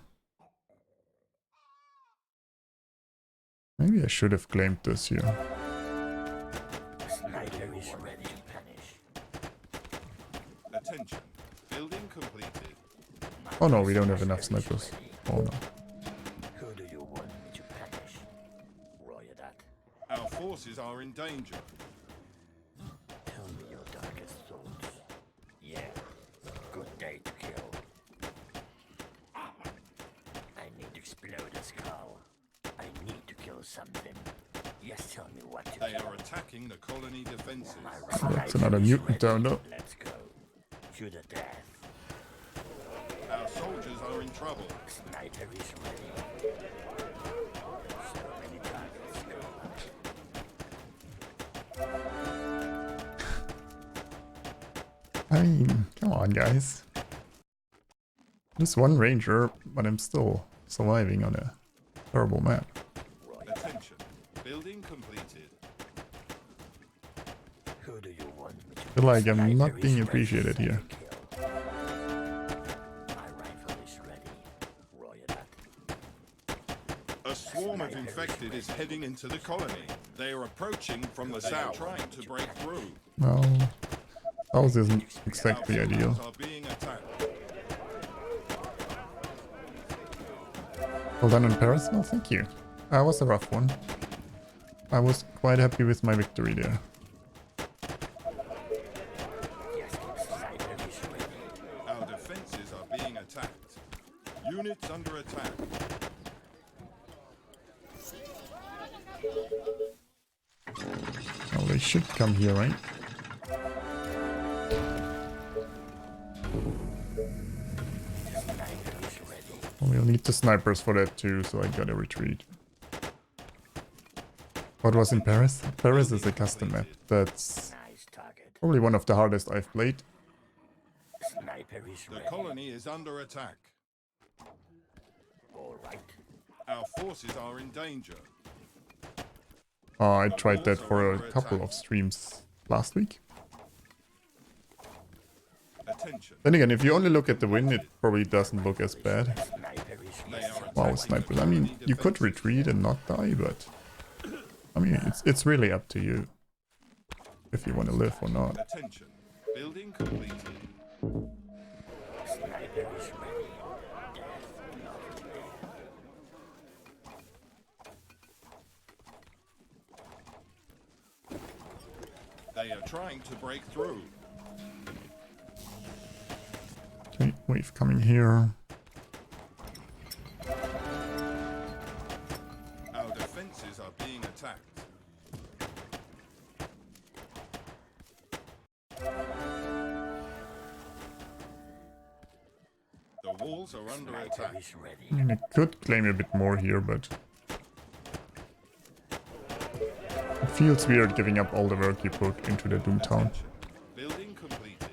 S1: Maybe I should have claimed this here.
S6: Sniper is ready to punish.
S2: Attention. Building completed.
S1: Oh no, we don't have enough snipers. Oh no.
S6: Who do you want me to punish? Roger that.
S2: Our forces are in danger.
S6: Tell me your darkest thoughts. Yeah. Good day to kill. I need to explode a skull. I need to kill something. Yes, tell me what to
S2: They
S6: kill.
S2: are attacking the colony defenses.
S1: That's another mutant down there.
S6: Let's go. To the death.
S2: Our soldiers are in trouble.
S6: Sniper is ready. So many targets go.
S1: I mean, come on, guys. Just one ranger, but I'm still surviving on a terrible map.
S2: Attention. Building completed.
S6: Who do you want me to
S1: I feel like I'm
S6: Sniper
S1: not
S6: is
S1: being
S6: ready.
S1: appreciated here.
S6: Kill. My rifle is ready. Roger that.
S2: A swarm of infected is heading into the colony. They are approaching from the south, trying to break through.
S1: Well, house isn't
S2: Our
S1: exactly
S2: forces
S1: ideal.
S2: are being attacked.
S1: Well done on Paris. Well, thank you. That was a rough one. I was quite happy with my victory there.
S6: Yes, sniper is ready.
S2: Our defenses are being attacked. Units under attack.
S1: Well, they should come here, right?
S6: Sniper is ready.
S1: Well, we'll need the snipers for that too, so I gotta retreat. What was in Paris? Paris is a custom map. That's
S6: Nice target.
S1: probably one of the hardest I've played.
S6: Sniper is
S2: The
S6: ready.
S2: colony is under attack.
S6: All right.
S2: Our forces are in danger.
S1: I tried that for a couple of streams last week.
S2: Attention.
S1: Then again, if you only look at the win, it probably doesn't look as bad.
S6: Sniper is
S2: They
S6: ready.
S2: are
S1: Wow,
S2: attacking
S1: snipers.
S2: the
S1: I mean,
S2: colony
S1: you could
S2: defenses.
S1: retreat and not die, but I mean, it's really up to you if you want to live or not.
S2: Attention. Building completed.
S6: Sniper is ready. Death, not
S2: They are trying to break through.
S1: Okay, wave coming here.
S2: Our defenses are being attacked. The walls are under
S6: Sniper
S2: attack.
S6: is ready.
S1: I mean, I could claim a bit more here, but it feels weird giving up all the work you put into the Doomtown.
S2: Attention. Building completed.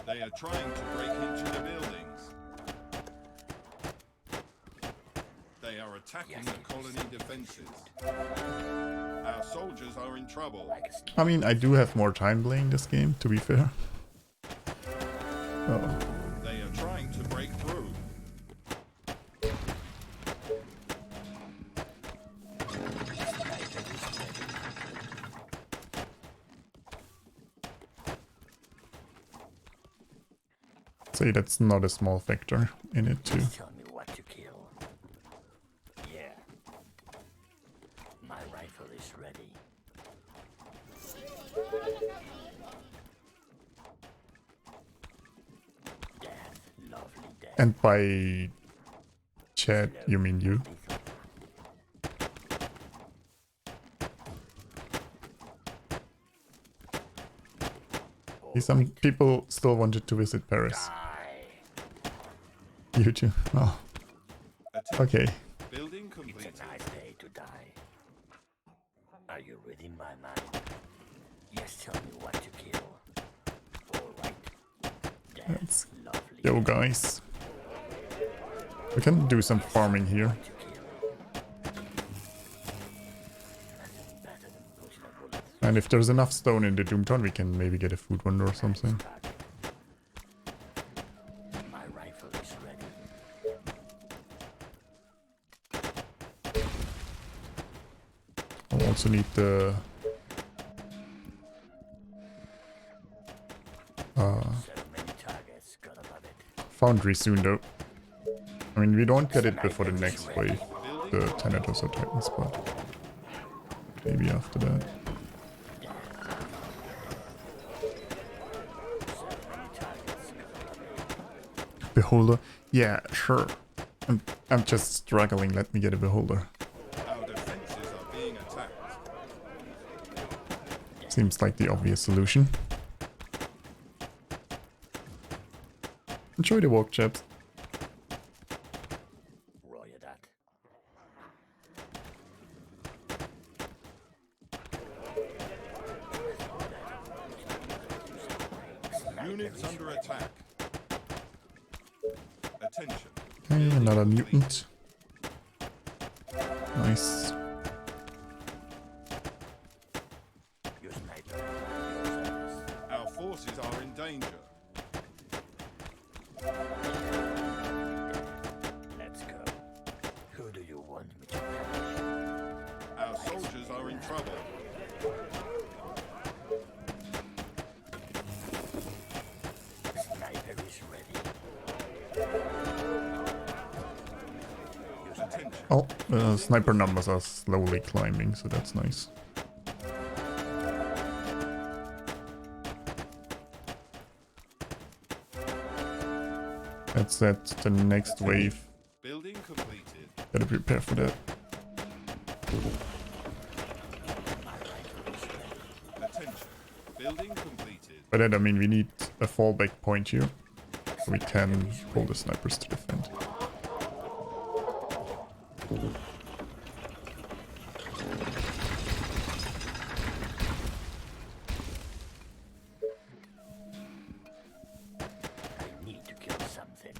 S2: They are trying to break into the buildings. They are attacking the colony defenses. Our soldiers are in trouble.
S6: Like a sniper.
S1: I mean, I do have more time playing this game, to be fair. Oh,
S2: They are trying to break through.
S1: say that's not a small factor in it too.
S6: Tell me what to kill. Yeah. My rifle is ready. Death, lovely death.
S1: And by Chad, you mean you? Some people still wanted to visit Paris. You too. Oh,
S2: Attention.
S1: okay.
S2: Building
S6: It's
S2: completed.
S6: a nice day to die. Are you reading my mind? Yes, tell me what to kill. Alright. Death,
S1: Let's
S6: lovely
S1: go,
S6: death
S1: guys. We can do some farming here.
S6: to kill. Nothing better than pushing a bullet
S1: And if there's enough stone in the Doomtown, we can maybe get a food one or something.
S6: target. My rifle is ready.
S1: I'll also need the
S6: So many targets, gotta love it.
S1: foundry soon, though. I mean, we don't get it before the next wave, the Thanatos or Titans, but maybe after that. Beholder? Yeah, sure. I'm just struggling. Let me get a beholder.
S2: Our defenses are being attacked.
S1: Seems like the obvious solution. Enjoy the walk, chaps.
S6: Roger that.
S2: Units under attack. Attention.
S1: Okay, another mutant. Nice.
S6: Your sniper. Your service.
S2: Our forces are in danger.
S6: Let's go. Who do you want me to punish?
S2: Our soldiers are in trouble.
S6: Sniper is ready.
S2: Attention.
S1: Oh, sniper numbers are slowly climbing, so that's nice. That's the next wave.
S2: Building completed.
S1: Gotta prepare for that.
S2: Attention. Building completed.
S1: By that I mean we need a fallback point here, so we can pull the snipers to defend.
S6: I need to kill something.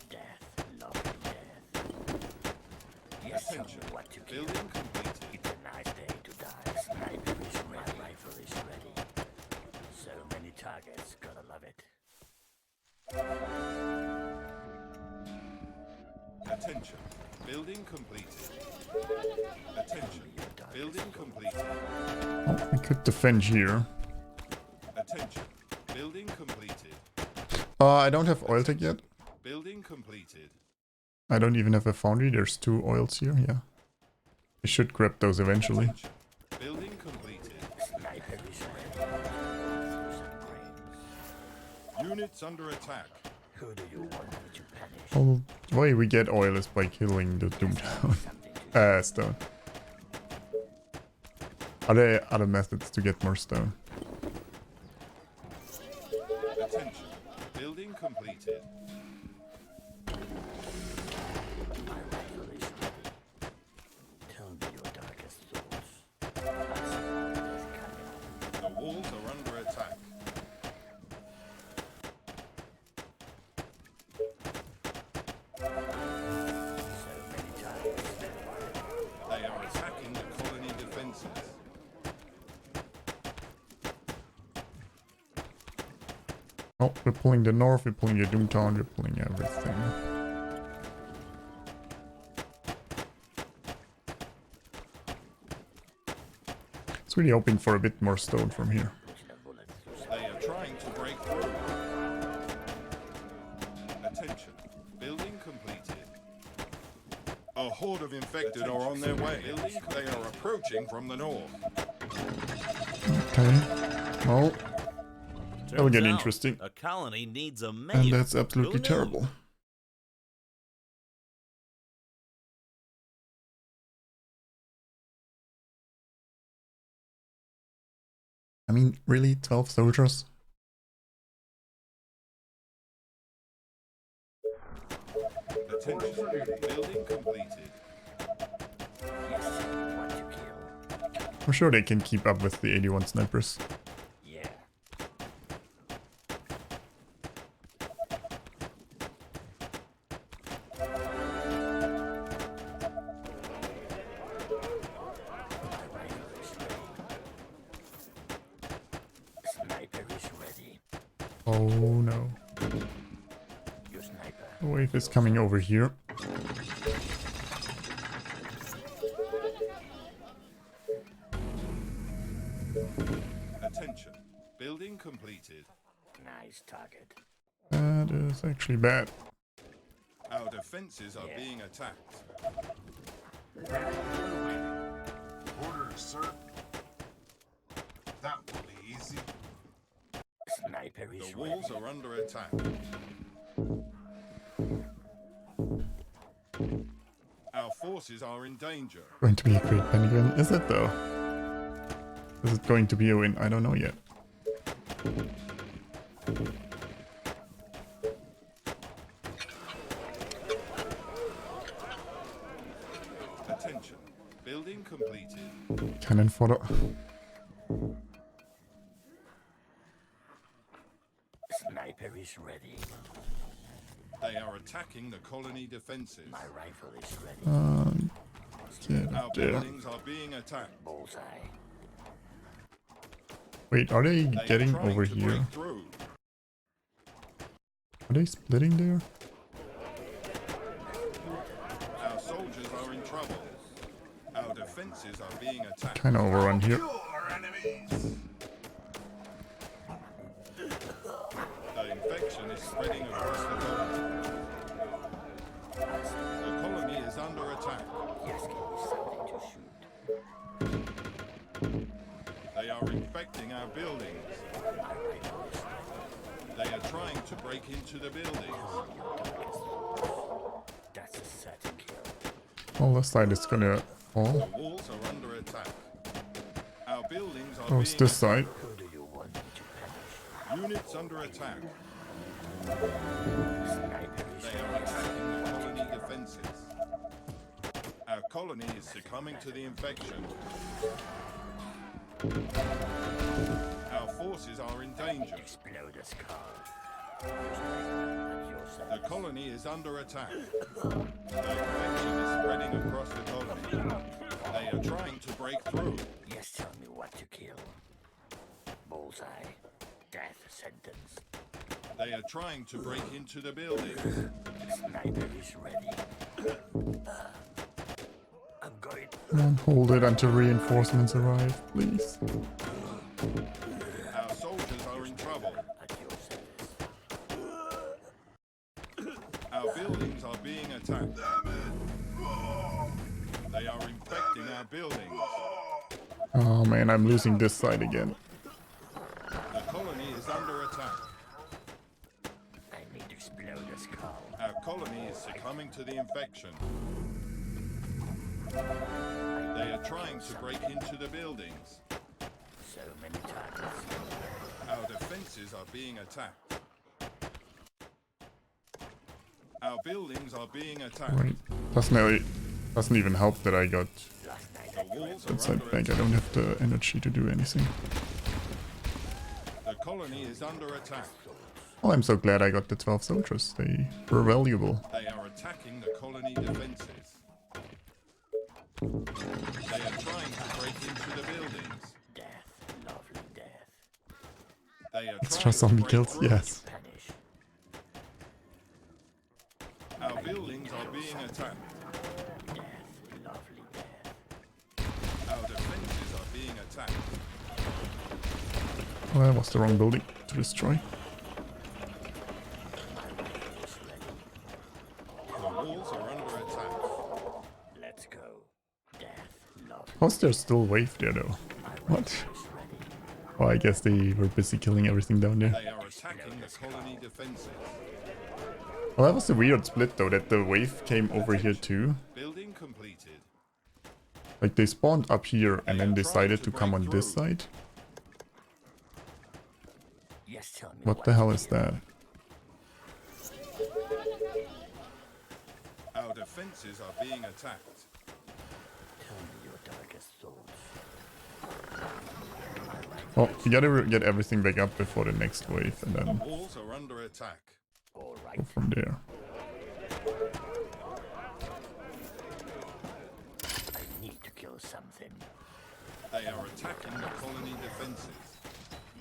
S6: Death, lovely death. Yes, tell me
S2: Attention.
S6: what to kill.
S2: Building completed.
S6: It's a nice day to die. Sniper is ready. My rifle is ready. So many targets, gotta love it.
S2: Attention. Building completed. Attention. Building completed.
S1: Oh, we could defend here.
S2: Attention. Building completed.
S1: I don't have oil tech yet,
S2: Building completed.
S1: I don't even have a foundry. There's 2 oils here. Yeah. I should grab those eventually.
S2: Attention. Building completed.
S6: Sniper is ready.
S2: Units under attack.
S6: Who do you want me to punish?
S1: Well, the way we get oil is by killing the Doomtown.
S6: Something to
S1: Stone. Are there other methods to get more stone?
S2: Attention. Building completed.
S6: my rifle is ready. Tell me your darkest thoughts.
S2: The walls are under attack.
S6: So many times.
S2: They are attacking the colony defenses.
S1: Oh, we're pulling the north, we're pulling the Doomtown, we're pulling everything. It's really hoping for a bit more stone from here.
S2: They are trying to break through. Attention. Building completed. A horde of infected are on their way. They are approaching from the north.
S1: Okay. Well, that'll get
S4: Turns out,
S1: interesting.
S4: A colony needs a mayor.
S1: And that's absolutely
S4: Who knew?
S1: terrible. I mean, really? 12 soldiers?
S2: Attention. Building completed.
S6: Yes, what to kill.
S1: I'm sure they can keep up with the 81 snipers.
S6: Yeah. My rifle is ready. Sniper is ready.
S1: Oh no.
S6: Your sniper.
S1: The wave is coming over here.
S2: Attention. Building completed.
S6: Nice target.
S1: That is actually bad.
S2: Our defenses are
S6: Yeah.
S2: being attacked.
S5: Orders, sir. That will be easy.
S6: Sniper is
S2: The walls
S6: ready.
S2: are under attack. Our forces are in danger.
S1: Going to be a great panic win. Is it though? Is it going to be a win? I don't know yet.
S2: Attention. Building completed.
S1: Cannon fodder.
S6: Sniper is ready.
S2: They are attacking the colony defenses.
S6: My rifle is ready.
S1: Get
S2: Our
S1: up there.
S2: buildings are being attacked.
S6: Bullseye.
S1: Wait, are they
S2: They are
S1: getting
S2: trying
S1: over
S2: to
S1: here?
S2: break through.
S1: Are they splitting there?
S2: Our soldiers are in trouble. Our defenses are being attacked.
S1: Kind of overrun here.
S5: Kill our enemies.
S2: The infection is spreading across the colony. The colony is under attack.
S6: Yes, give me something to shoot.
S2: They are infecting our buildings.
S6: My rifle is ready.
S2: They are trying to break into the buildings.
S6: That's a certain kill.
S1: Well, this side is gonna fall.
S2: The walls are under attack. Our buildings are
S1: Oh, it's
S2: being
S1: this side.
S6: Who do you want me to punish?
S2: units under attack.
S6: Sniper is
S2: They are attacking the colony defenses. Our colony is succumbing to the infection. Our forces are in danger.
S6: explode a skull. At your
S2: The
S6: service.
S2: colony is under attack. The infection is spreading across the colony. They are trying to break through.
S6: Yes, tell me what to kill. Bullseye. Death sentence.
S2: They are trying to break into the building.
S6: Sniper is ready. I'm going.
S1: And hold it until reinforcements arrive, please.
S2: Our soldiers are in trouble.
S6: At your service.
S2: Our buildings are being attacked. They are infecting our buildings.
S1: Oh man, I'm losing this side again.
S2: The colony is under attack.
S6: I need to explode a skull.
S2: Our colony is succumbing to the infection. They are trying to break into the buildings.
S6: So many targets.
S2: Our defenses are being attacked. Our buildings are being attacked.
S1: Right. Doesn't even help that I got
S6: Last night
S2: The walls
S1: that
S2: are
S1: side
S2: under
S1: back. I
S2: attack.
S1: don't have the energy to do anything.
S2: The colony is under attack.
S1: Well, I'm so glad I got the 12 soldiers. They were valuable.
S2: They are attacking the colony defenses. They are trying to break into the buildings.
S6: death, lovely death.
S2: They are
S1: Extra
S2: trying to
S1: zombie
S2: break
S1: kills,
S2: through.
S1: yes.
S6: Punish.
S2: Our buildings are being attacked.
S6: Death, lovely death.
S2: Our defenses are being attacked.
S1: Well, that was the wrong building to destroy.
S2: The walls are under attack.
S6: Let's go. Death, lovely.
S1: Was there still wave there though? What? Well, I guess they were busy killing everything down there.
S2: They are attacking the colony defenses.
S1: Well, that was a weird split though, that the wave came over here too.
S2: Building completed.
S1: Like they spawned up here and then decided to come on this side.
S6: Yes, tell me
S1: What the hell is that?
S2: Our defenses are being attacked.
S6: Tell me your darkest thoughts.
S1: Well, we gotta get everything back up before the next wave and then
S2: Walls are under attack.
S6: All right.
S1: go from there.
S6: I need to kill something.
S2: They are attacking the colony defenses.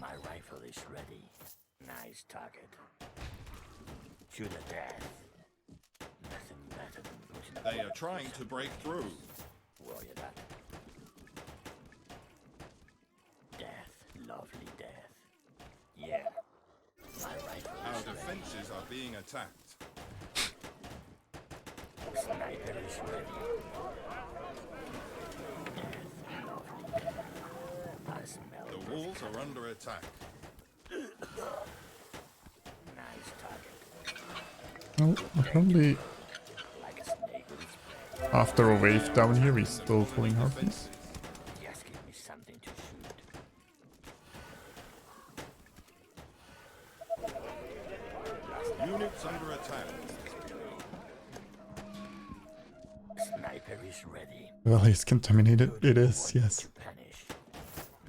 S6: My rifle is ready. Nice target. To the death. Nothing better than putting a
S2: They are
S6: bullet
S2: trying
S6: through
S2: to break through.
S6: some- Warrior that. Death, lovely death. Yeah. My rifle
S2: Our
S6: is ready.
S2: defenses are being attacked.
S6: Sniper is ready. Death, lovely death. I smell
S2: The
S6: this
S2: walls are under attack.
S6: nice target.
S1: Well, probably
S6: Like a snake with its prey.
S1: after a wave down here, he's still pulling harpies.
S6: Just give me something to shoot.
S2: Units under attack.
S6: Sniper is ready.
S1: Well, he's contaminated. It is, yes.
S6: Punish.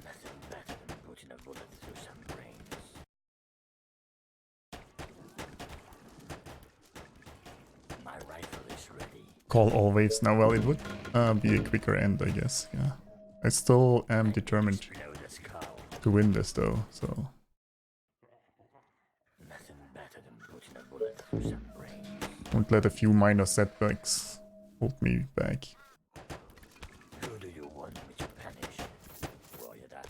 S6: Nothing better than putting a bullet through some brains. My rifle is ready.
S1: Call all waves now. Well, it would be a quicker end, I guess. Yeah. I still am determined
S6: Explode a skull.
S1: to win this though, so
S6: Nothing better than putting a bullet through some brains.
S1: won't let a few minor setbacks hold me back.
S6: Who do you want me to punish? Warrior that.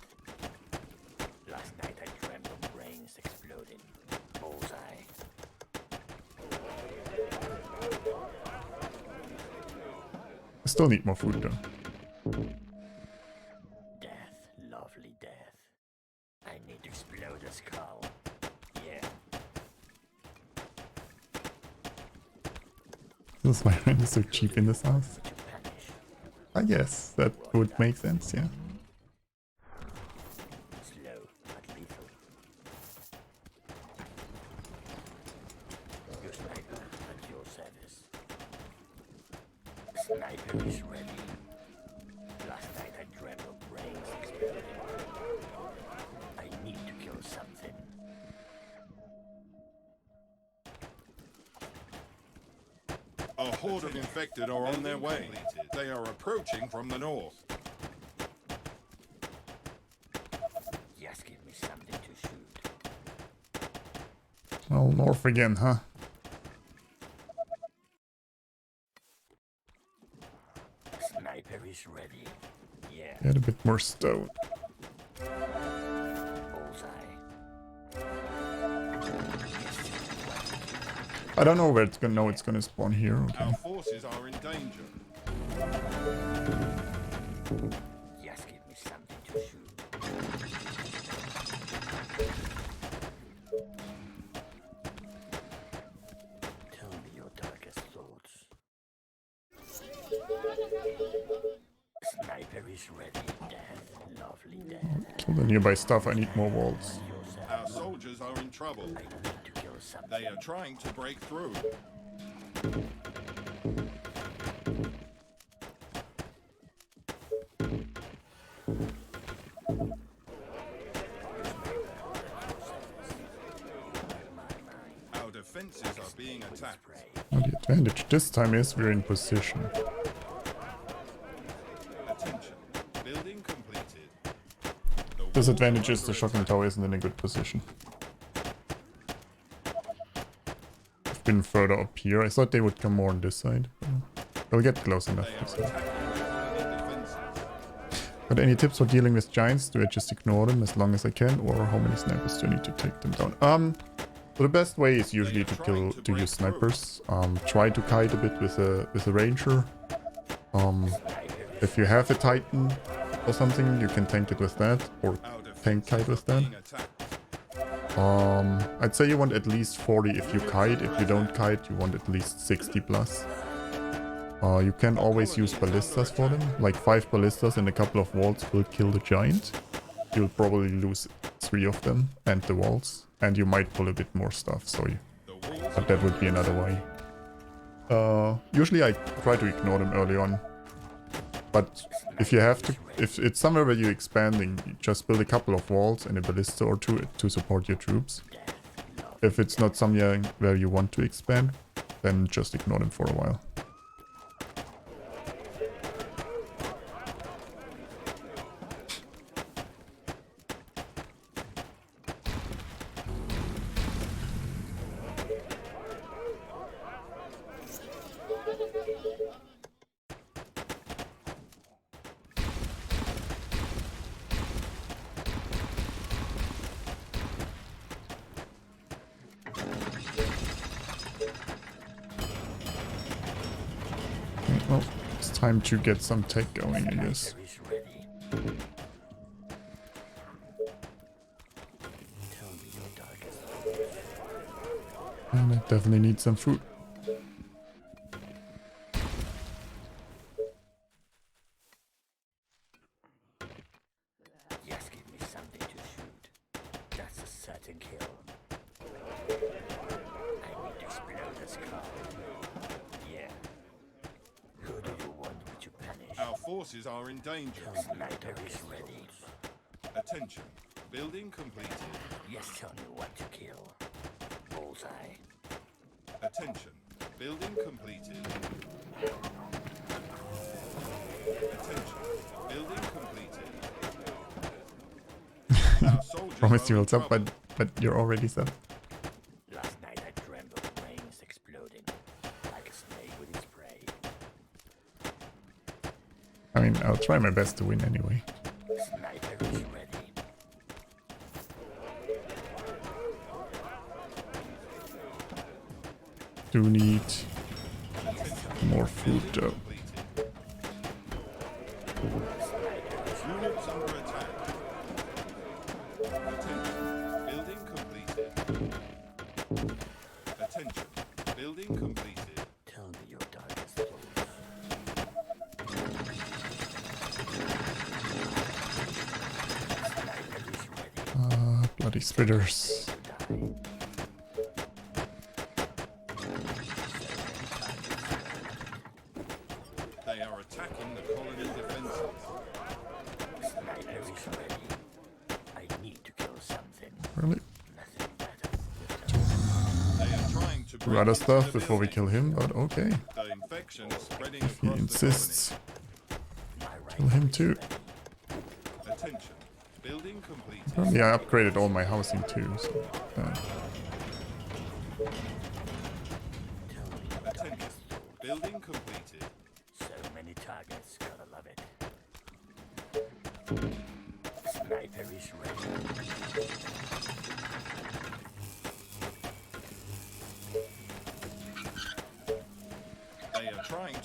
S6: Last night I dreamt of brains exploding. Bullseye.
S1: I still need more food though.
S6: Death, lovely death. I need to explode a skull. Yeah.
S1: This is why rent is so cheap in this house.
S6: To punish.
S1: I guess that would make sense, yeah.
S6: Slow but lethal. Your sniper at your service. Sniper is ready. Last night I dreamt of brains exploding. I need to kill something.
S2: A horde of infected are on their way. They are approaching from the north.
S6: Just give me something to shoot.
S1: Well, north again, huh?
S6: Sniper is ready. Yeah.
S1: Get a bit more stone.
S6: Bullseye.
S1: I don't know where it's gonna. No, it's gonna spawn here. Okay.
S2: Our forces are in danger.
S6: Just give me something to shoot. Tell me your darkest thoughts. Sniper is ready, Death. Lovely Death.
S1: Kill the nearby stuff. I need more walls.
S2: Our soldiers are in trouble.
S6: I need to kill something.
S2: They are trying to break through. Our defenses are being attacked.
S1: Now the advantage this time is we're in position.
S2: Attention. Building completed.
S1: Disadvantage is the shotgun tower isn't in a good position. I've been further up here. I thought they would come more on this side. They'll get close enough.
S2: They are
S1: So.
S2: attacking the defenses.
S1: Got any tips for dealing with giants? Do I just ignore them as long as I can, or how many snipers do I need to take them down? So the best way is usually to use snipers. Try to kite a bit with a ranger. If you have a titan or something, you can tank it with that, or tank kite with that.
S2: Being attacked.
S1: I'd say you want at least 40 if you kite. If you don't kite, you want at least 60 plus. You can always use ballistas for them. Like 5 ballistas and a couple of walls will kill the giant. You'll probably lose 3 of them and the walls. And you might pull a bit more stuff, so but that would be another way. Usually I try to ignore them early on. But if you have to, if it's somewhere where you're expanding, you just build a couple of walls and a ballista or 2 to support your troops. If it's not somewhere where you want to expand, then just ignore them for a while. Well, it's time to get some tech going, I guess.
S6: Is ready. Tell me your darkest thoughts.
S1: And I definitely need some food.
S6: Just give me something to shoot. That's a certain kill. I need to explode this car. Yeah. Who do you want me to punish?
S2: Our forces are in danger.
S6: Sniper is ready.
S2: Attention. Building completed.
S6: Yes, tell me what to kill. Bullseye.
S2: Attention. Building completed. Attention. Building completed. Our soldiers
S1: Promise you
S2: are in
S1: will sub,
S2: trouble.
S1: but you're already sub.
S6: Last night I dreamt of brains exploding like a snake with its prey.
S1: I mean, I'll try my best to win anyway.
S6: Sniper is ready.
S1: Do need more food though.
S2: Units under attack. Attention. Building completed. Attention. Building completed.
S6: Tell me your darkest thoughts. Sniper is ready.
S1: Bloody spitters.
S6: Die.
S2: They are attacking the colony defenses.
S6: Sniper is ready. I need to kill something.
S1: Really?
S6: Nothing better.
S2: They are trying to break
S1: Rather
S2: into
S1: stuff
S2: the
S1: before we
S2: building.
S1: kill him, but okay.
S2: The infection is spreading
S1: He
S2: across
S1: insists.
S6: My right
S1: Kill him too.
S2: the colony. Attention. Building completed.
S1: Apparently I upgraded all my housing too, so...
S6: Tell me your
S2: Attention.
S6: darkest thoughts.
S2: Building completed.
S6: So many targets, gotta love it. Sniper is ready.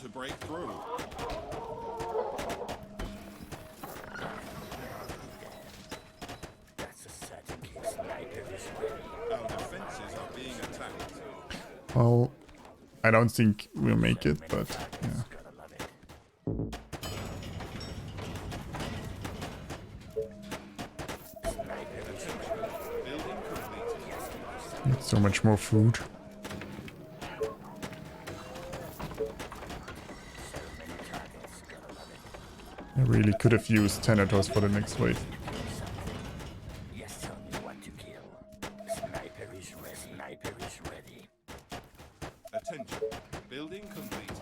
S2: to break through.
S6: That's a certain kill. Sniper is ready.
S2: Our defenses are being attacked.
S1: Well, I don't think we'll make it, but yeah.
S6: Gotta love it. Sniper is ready.
S2: Building completed.
S1: Need so much more food.
S6: So many targets. Gotta love it.
S1: I really could have used Thanatos for the next wave.
S6: Yes, tell me what to kill. Sniper is ready. Sniper is ready.
S2: Attention. Building completed.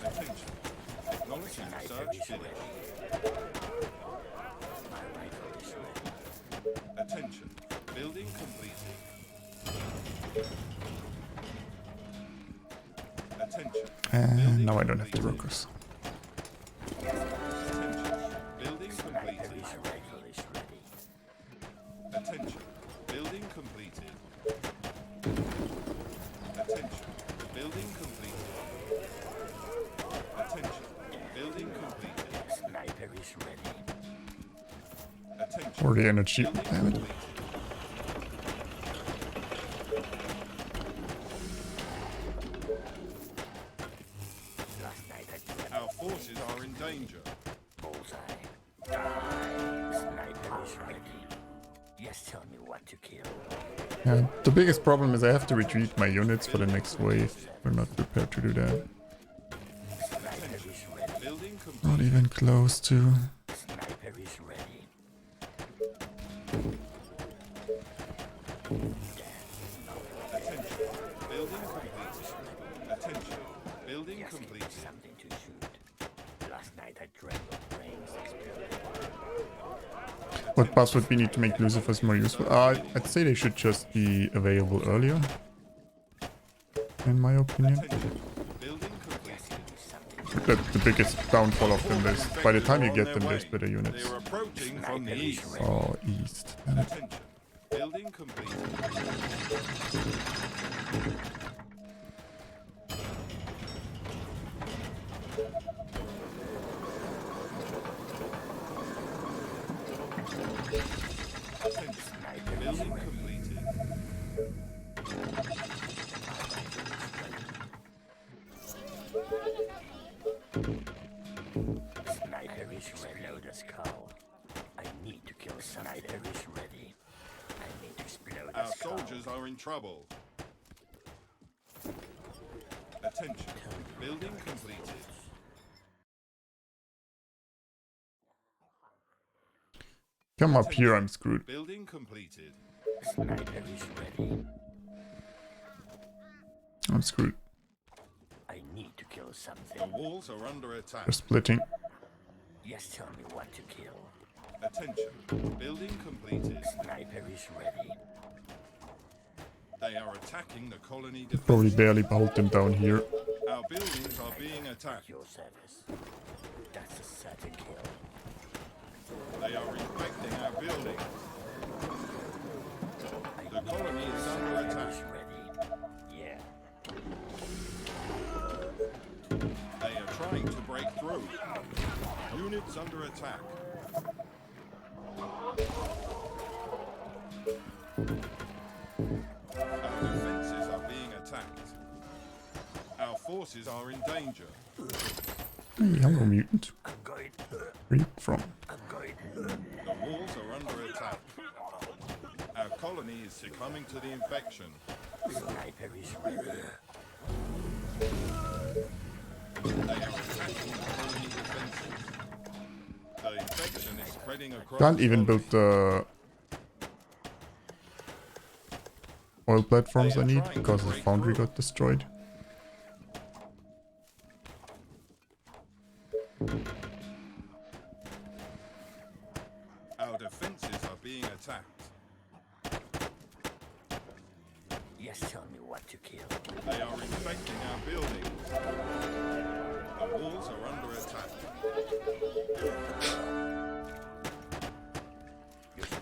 S2: Attention. Acknowledging search finished.
S6: My rifle is ready.
S2: Attention. Building completed. Attention.
S1: And now I don't have the workers.
S2: Attention. Building
S6: Sniper
S2: completed.
S6: is rifle is ready.
S2: Attention. Building completed. Attention. Building completed. Attention. Building completed.
S6: Sniper is ready.
S2: Attention.
S1: Or the energy.
S2: Building
S1: Damn it.
S2: completed.
S6: Last night I dreamt
S2: Our forces are in danger.
S6: bullseye. Sniper is ready. Yes, tell me what to kill.
S1: Yeah, the biggest problem is I have to retreat my units for the next wave. We're not prepared to do that.
S6: Sniper is ready.
S2: Building complete.
S1: Not even close to.
S6: Sniper is ready.
S2: Attention. Building completed. Attention. Building
S6: Yes, give me
S2: completed.
S6: something to shoot. Last night I dreamt of brains exploding.
S1: What buffs would we need to make Lucifers more useful? I'd say they should just be available earlier. In my opinion.
S2: Attention. Building completed.
S1: The biggest downfall of them is by the time you get them, there's better units.
S2: They are approaching from the east.
S1: Oh, east. Damn it.
S2: Attention. Building completed. Attention. Building completed.
S6: Sniper is ready. Load a skull. I need to kill Sniper is ready. I need to explode a
S2: Our
S6: skull.
S2: soldiers are in trouble. Attention. Building completed.
S1: Come up here, I'm screwed.
S2: Building completed.
S6: Sniper is ready.
S1: I'm screwed.
S6: I need to kill
S2: The
S6: something.
S2: walls are under attack.
S1: They're splitting.
S6: Yes, tell me what to kill.
S2: Attention. Building completed.
S6: Sniper is ready.
S2: They are attacking the colony
S1: Probably
S2: defense.
S1: barely hold them down here.
S2: Our buildings are being attacked.
S6: Your service. That's a certain kill.
S2: They are infecting our buildings. The colony is under
S6: Is
S2: attack.
S6: ready. Yeah.
S2: They are trying to break through. Units under attack. Our defenses are being attacked. Our forces are in danger.
S1: Hey, hello, mutant.
S6: I'm going.
S1: Where are you from?
S6: I'm going.
S2: The walls are under attack. Our colony is succumbing to the infection.
S6: Sniper is ready.
S2: They are attacking the colony defenses. The infection is spreading across
S1: Can't
S2: the
S1: even
S2: colony.
S1: build the oil platforms I need because the foundry got destroyed.
S2: Our defenses are being attacked.
S6: Yes, tell me what to kill.
S2: They are infecting our buildings. The walls are under attack.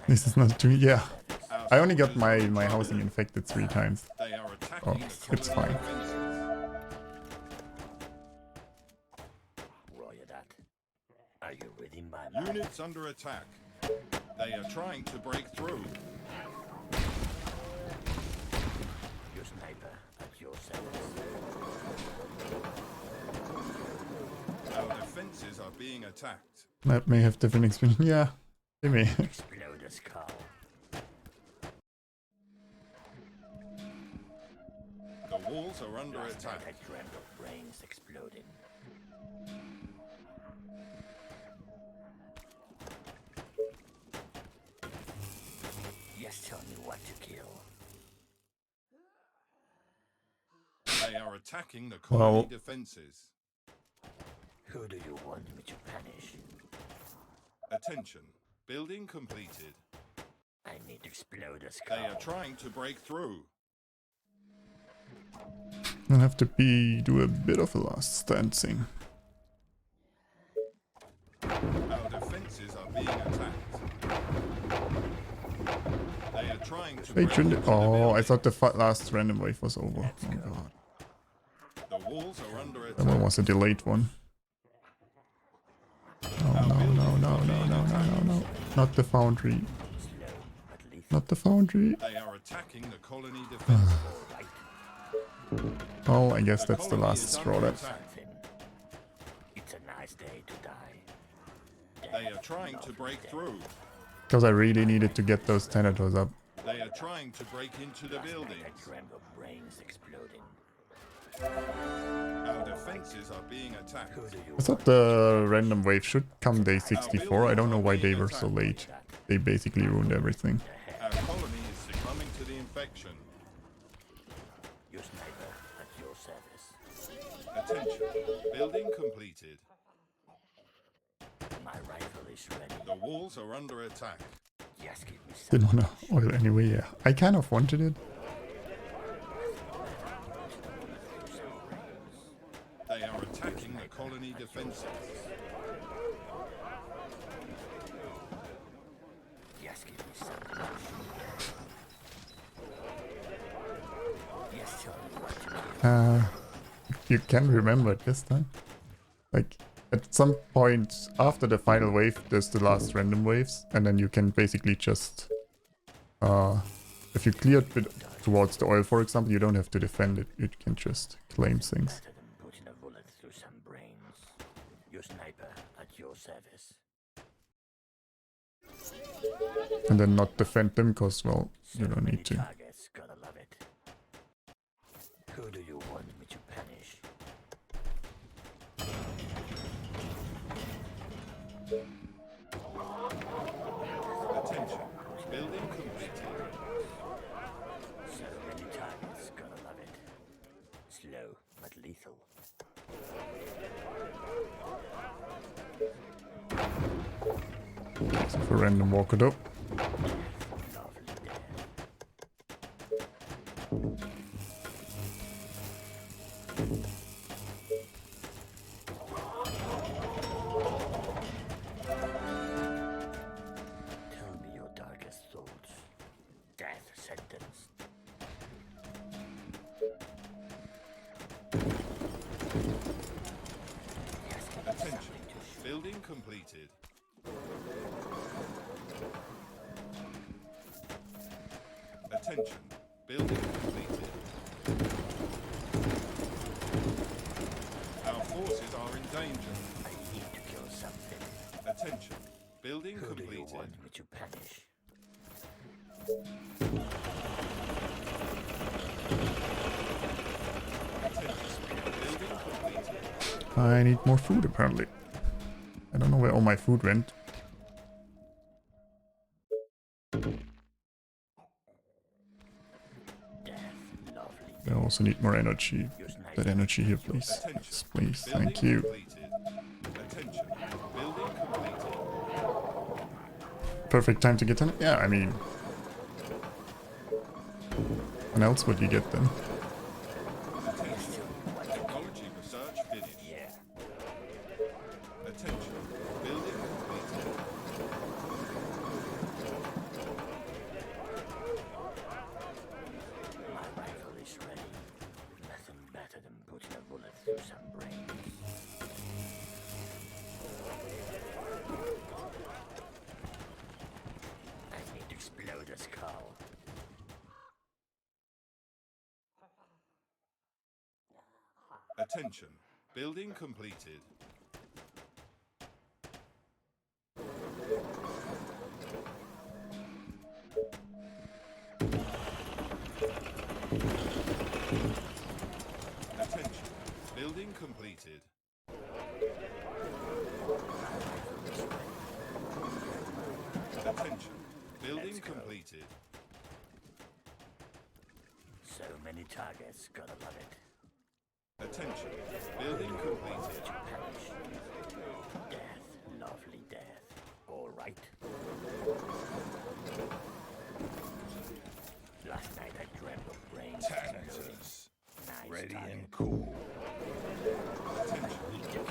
S1: This is not doing. Yeah,
S2: Our
S1: I only got my housing infected 3 times.
S2: They are
S1: Oh,
S2: attacking the
S1: it's fine.
S2: colony defenses.
S6: Roger that. Are you reading my mind?
S2: Units under attack. They are trying to break through.
S6: Your sniper at your service.
S2: Our defenses are being attacked.
S1: Map may have different experience. Yeah, they may.
S6: Explode a skull.
S2: The walls are under
S6: Last night
S2: attack.
S6: I dreamt of brains exploding. Yes, tell me what to kill.
S2: They are attacking the colony
S1: Well-
S2: defenses.
S6: Who do you want me to punish?
S2: Attention. Building completed.
S6: I need to explode a skull.
S2: They are trying to break through.
S1: I'll have to do a bit of a last standing.
S2: Our defenses are being attacked. They are trying to break
S1: Patron.
S2: into the
S1: Oh, I
S2: building.
S1: thought the last random wave was over. Oh god.
S2: The walls are under
S1: That one
S2: attack.
S1: was a delayed one. No, no, no, no, no, no, no, no, no. Not the foundry.
S6: Slow, but lethal.
S1: Not the foundry.
S2: They are attacking the colony defenses.
S6: Right.
S1: Well, I guess
S2: The
S1: that's the
S2: colony
S1: last
S2: is
S1: straw.
S2: under
S1: That's
S2: attack.
S6: Something. It's a nice day to die.
S2: They are trying to break through.
S1: because I really needed to get those Tenators up.
S2: They are trying to break into the building.
S6: I dreamt of brains exploding.
S2: Our defenses are being attacked.
S6: Who do you
S1: I thought the random wave should come day 64. I don't know why they were so
S2: Buildings are being
S1: late. They basically ruined everything.
S2: Our colony is succumbing to the infection.
S6: Your sniper at your service.
S2: Attention. Building completed.
S6: My rifle is ready.
S2: The walls are under attack.
S6: Yes, give me some.
S1: Didn't want to oil anyway, yeah. I kind of wanted it.
S2: They are attacking the colony defenses.
S6: Yes, give me some. Yes, tell me what to kill.
S1: You can remember it this time. Like, at some point after the final wave, there's the last random waves, and then you can basically just... if you clear it towards the oil, for example, you don't have to defend it. You can just claim things.
S6: Better than putting a bullet through some brains. Your sniper at your service.
S1: And then not defend them, because, well, you don't
S6: many
S1: need to.
S6: Targets, gotta love it. Who do you want me to punish?
S2: Attention. Building completed.
S6: So many targets, gotta love it. Slow, but lethal.
S1: So for random walker though.
S6: Lovely death. Tell me your darkest thoughts. Death sentence. Yes, give me
S2: Attention.
S6: something to shoot.
S2: Building completed. Attention. Building completed. Our forces are in danger.
S6: I need to kill something.
S2: Attention. Building
S6: Who do you
S2: completed.
S6: want me to punish?
S2: Building completed.
S1: I need more food apparently. I don't know where all my food went.
S6: Death, lovely.
S1: I also need more energy.
S6: Your sniper.
S1: That energy here, please.
S2: Attention.
S1: Yes, please.
S2: Building
S1: Thank you.
S2: completed. Attention. Building completed.
S1: Perfect time to get in. Yeah, I mean... When else would you get them?
S2: Attention. Technology research finished.
S6: Yeah.
S2: Attention. Building completed. Attention. Building completed. Attention. Building completed. Attention. Building completed.
S6: So many targets, gotta love it.
S2: Attention. Building completed.
S6: Perish. Death, lovely death. All right. Last night I dreamt of brains exploding.
S5: Tanators.
S6: Nice
S5: Ready
S6: target.
S5: and cool.
S2: Attention.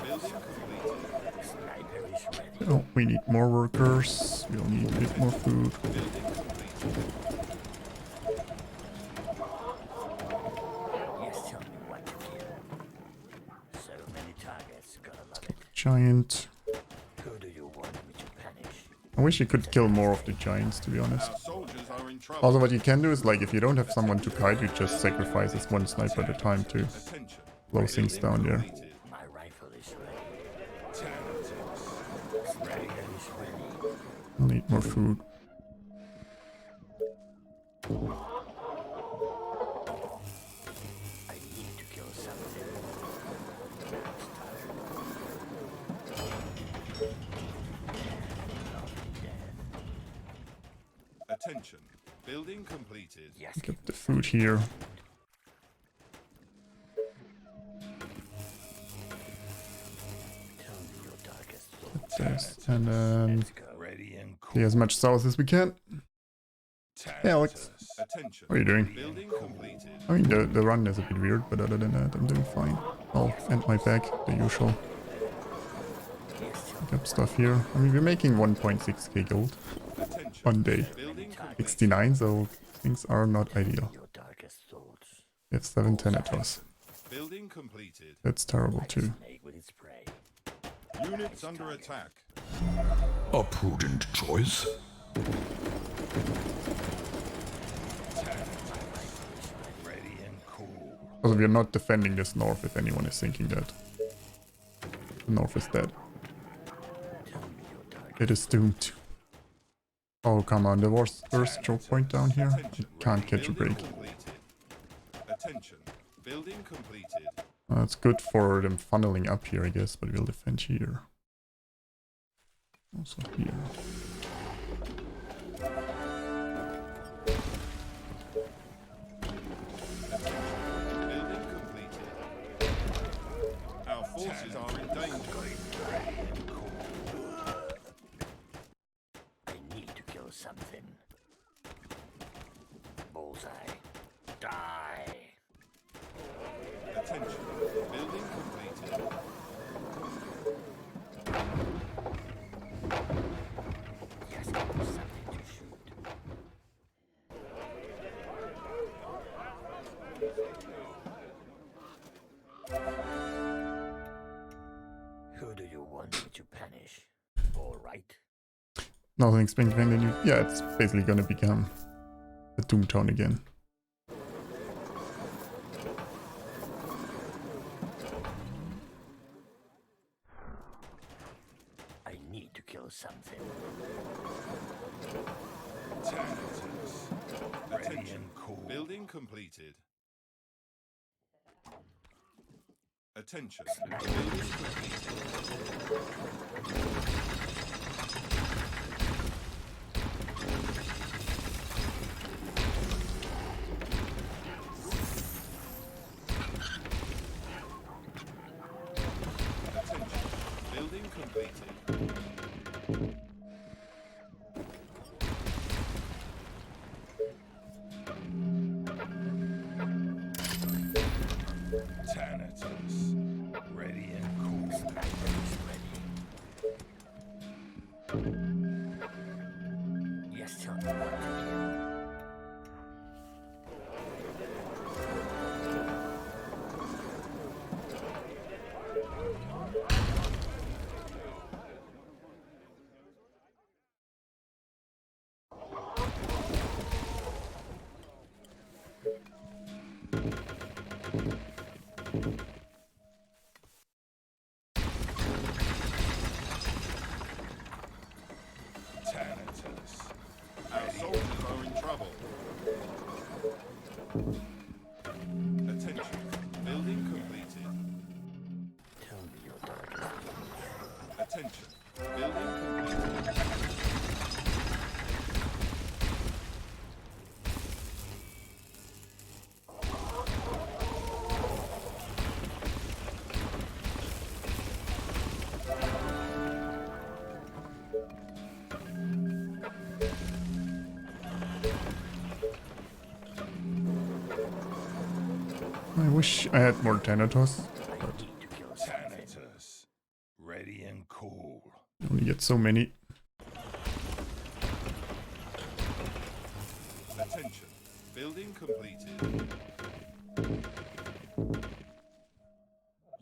S2: Building completed.
S6: Sniper is ready.
S1: Oh, we need more workers. We'll need a bit more food.
S2: Building completed.
S6: Yes, tell me what to kill. So many targets, gotta love it.
S1: Giant.
S6: Who do you want me to punish?
S1: I wish you could kill more of the giants, to be honest.
S2: Our soldiers are in trouble.
S1: Also, what you can do is, like, if you don't have someone to kite, you just sacrifice this one sniper at a time to
S2: Attention.
S1: blow things down there.
S2: Completed.
S6: My rifle is ready.
S5: Tanators.
S6: Sniper is ready.
S1: I'll need more food.
S6: I need to kill something.
S2: Attention. Building completed.
S6: Yes,
S1: Get the food here.
S6: tell me your darkest thoughts.
S1: This. And then
S6: Let's go.
S5: Ready and
S1: be
S5: cool.
S1: as much south as we can.
S5: Tanators.
S1: Yeah, Alex.
S2: Attention.
S1: What are you doing?
S2: Building completed.
S1: I mean, the run is a bit weird, but other than that, I'm doing fine. I'll end my back, the usual. Pick up stuff here. I mean, we're making 1.6k gold
S2: Attention.
S1: one day.
S2: Building completed.
S1: 69, so things are not ideal.
S6: Your darkest thoughts.
S1: We have 7 Tenators.
S2: Building completed.
S1: That's terrible
S6: Like a
S1: too.
S6: snake with its prey.
S2: Units under attack.
S5: A prudent choice. Ready and cool.
S1: Also, we are not defending this north, if anyone is thinking that. The north is dead.
S6: Tell me your darkest
S1: It is doomed. Oh, come on, there was first choke point down here. I
S2: Attention.
S1: can't catch a
S2: Building
S1: break.
S2: completed. Attention. Building completed.
S1: It's good for them funneling up here, I guess, but we'll defend here. Also here.
S2: Building completed. Our forces are in danger.
S6: I need to kill something. Bullseye. Die.
S2: Attention. Building completed.
S6: Yes, give me something to shoot. Who do you want me to punish? All right.
S1: Nothing's being defended. Yeah, it's basically gonna become a Doomtown again.
S6: I need to kill something.
S5: Tanators. Ready
S2: Attention.
S5: and cool.
S2: Building completed. Attention. Building completed. Attention. Building completed.
S5: Tanators. Ready and cool.
S6: Sniper is ready. Yes, tell me what to kill.
S1: wish I had more Thanatos.
S6: I need to kill something.
S5: Thanatos, ready and cool.
S1: You only get so many.
S2: Attention. Building completed.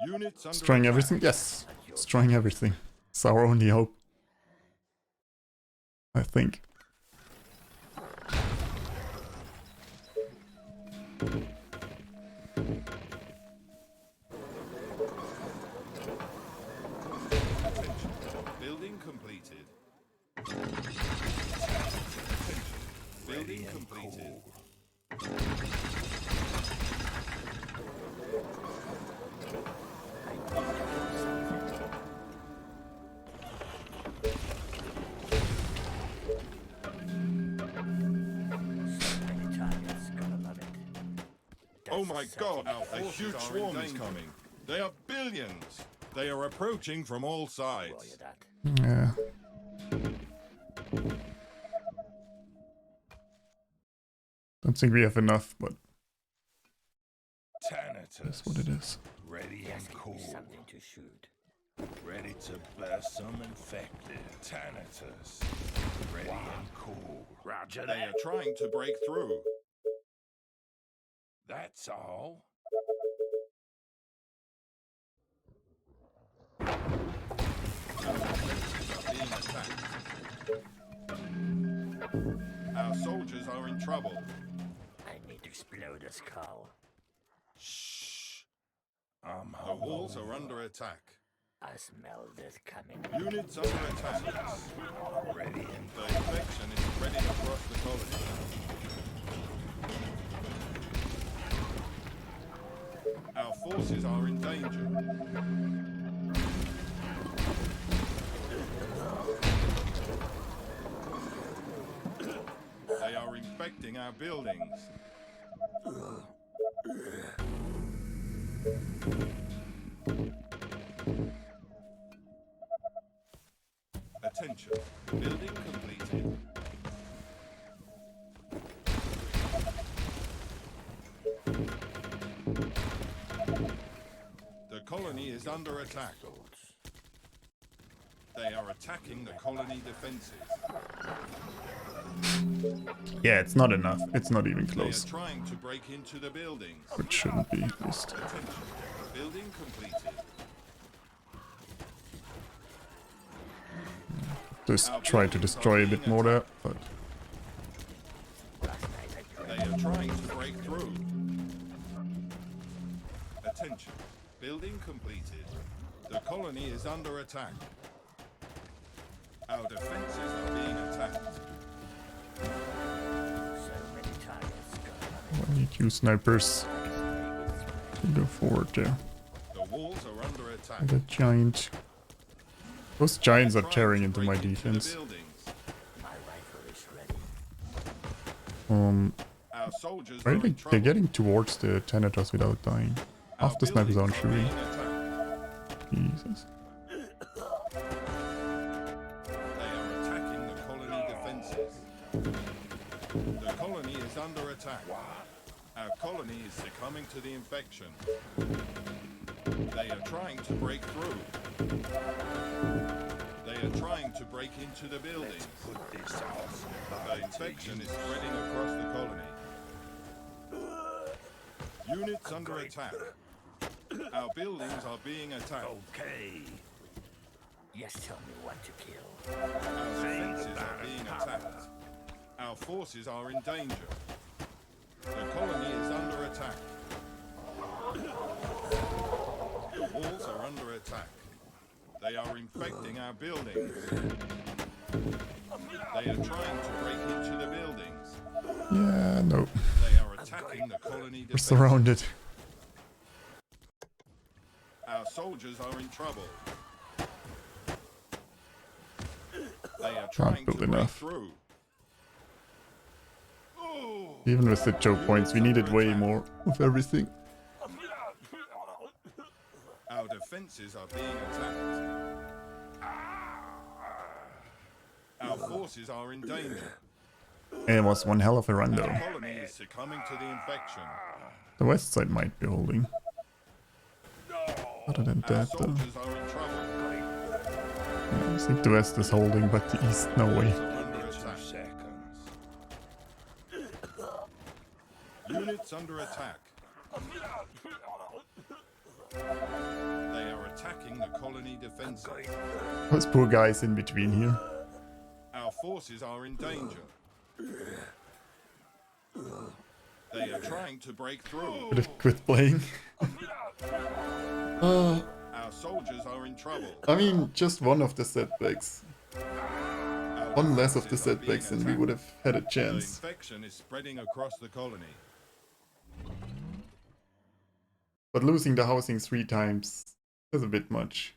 S2: Units under
S1: Destroying
S2: attack.
S1: everything? Yes. Destroying everything. It's our only hope. I think.
S2: Attention. Building completed. Attention. Building completed.
S6: Many targets, gonna love it.
S2: Oh
S6: That's
S2: my
S6: something
S2: god, a huge swarm is coming. They are billions. They are approaching from all
S6: Roll
S2: sides.
S6: you that.
S1: Yeah. Don't think we have enough, but
S5: Thanatos,
S1: that's what it is.
S5: ready
S6: Yes,
S5: and
S6: give
S5: cool.
S6: me something to shoot.
S5: Ready to burst some infected. Thanatos, ready and cool. Roger
S2: They are
S5: that.
S2: trying to break through.
S5: That's all.
S2: Are being attacked. Our soldiers are in trouble.
S6: I need to explode a skull.
S5: Shh. I'm
S2: The walls are under attack.
S6: I smell this coming.
S2: Units under attack.
S5: ready and
S2: The infection is spreading across the colony. Our forces are in danger. They are infecting our buildings. Attention. Building completed. The colony is under attack. They are attacking the colony defenses.
S1: Yeah, it's not enough. It's not even
S2: They are
S1: close.
S2: trying to break into the buildings.
S1: It shouldn't be, at least.
S2: Attention. Building completed.
S1: Just try to destroy a bit more there, but
S6: Last night I
S2: They
S6: drank.
S2: are trying to break through. Attention. Building completed. The colony is under attack. Our defenses are being attacked.
S6: So many targets, gonna love
S1: I need you snipers
S6: it.
S1: to go forward there.
S2: The walls are under attack.
S1: And a giant. Those giants are
S2: Trying
S1: tearing
S2: to
S1: into
S2: break
S1: my
S2: the
S1: defense.
S2: buildings.
S6: My rifle is ready.
S2: Our soldiers
S1: Right,
S2: are in
S1: they're
S2: trouble.
S1: getting towards the Thanatos without dying.
S2: Our
S1: Half the snipers aren't
S2: buildings
S1: shooting.
S2: being attacked.
S1: Jesus.
S2: They are attacking the colony defenses. The colony is under attack. Our colony is succumbing to the infection. They are trying to break through. They are trying to break into the buildings.
S5: put this house
S2: The infection is spreading across the colony. Units under attack. Our buildings are being attacked.
S5: okay.
S6: Yes, tell me what to kill.
S2: Our defenses are being attacked. Our forces are in danger. The colony is under attack. The walls are under attack. They are infecting our buildings. They are trying to break into the buildings.
S1: Yeah, no.
S2: They are attacking the colony
S1: We're
S2: defenses.
S1: surrounded.
S2: Our soldiers are in trouble. They are trying to
S1: build
S2: break
S1: enough.
S2: through. Ooh.
S1: Even with the choke points, we needed way more of everything.
S2: Our defenses are being attacked. Our forces are in danger.
S1: It was one hell of a run
S2: Our
S1: though.
S2: colony is succumbing to the infection.
S1: The west side might be holding. Other than
S2: Our
S1: that,
S2: soldiers are in trouble.
S1: yeah, I think the west is holding, but the east, no way.
S2: Under attack. Units under attack. They are attacking the colony defenses.
S1: Those poor guys in between here.
S2: Our forces are in danger. They are trying to break through.
S1: Could have quit playing.
S2: Our soldiers are in trouble.
S1: I mean, just one of the setbacks.
S2: Our
S1: One less of the
S2: defenses are being
S1: setbacks and we
S2: attacked.
S1: would have had a
S2: The
S1: chance.
S2: infection is spreading across the colony.
S1: But losing the housing 3 times is a bit much.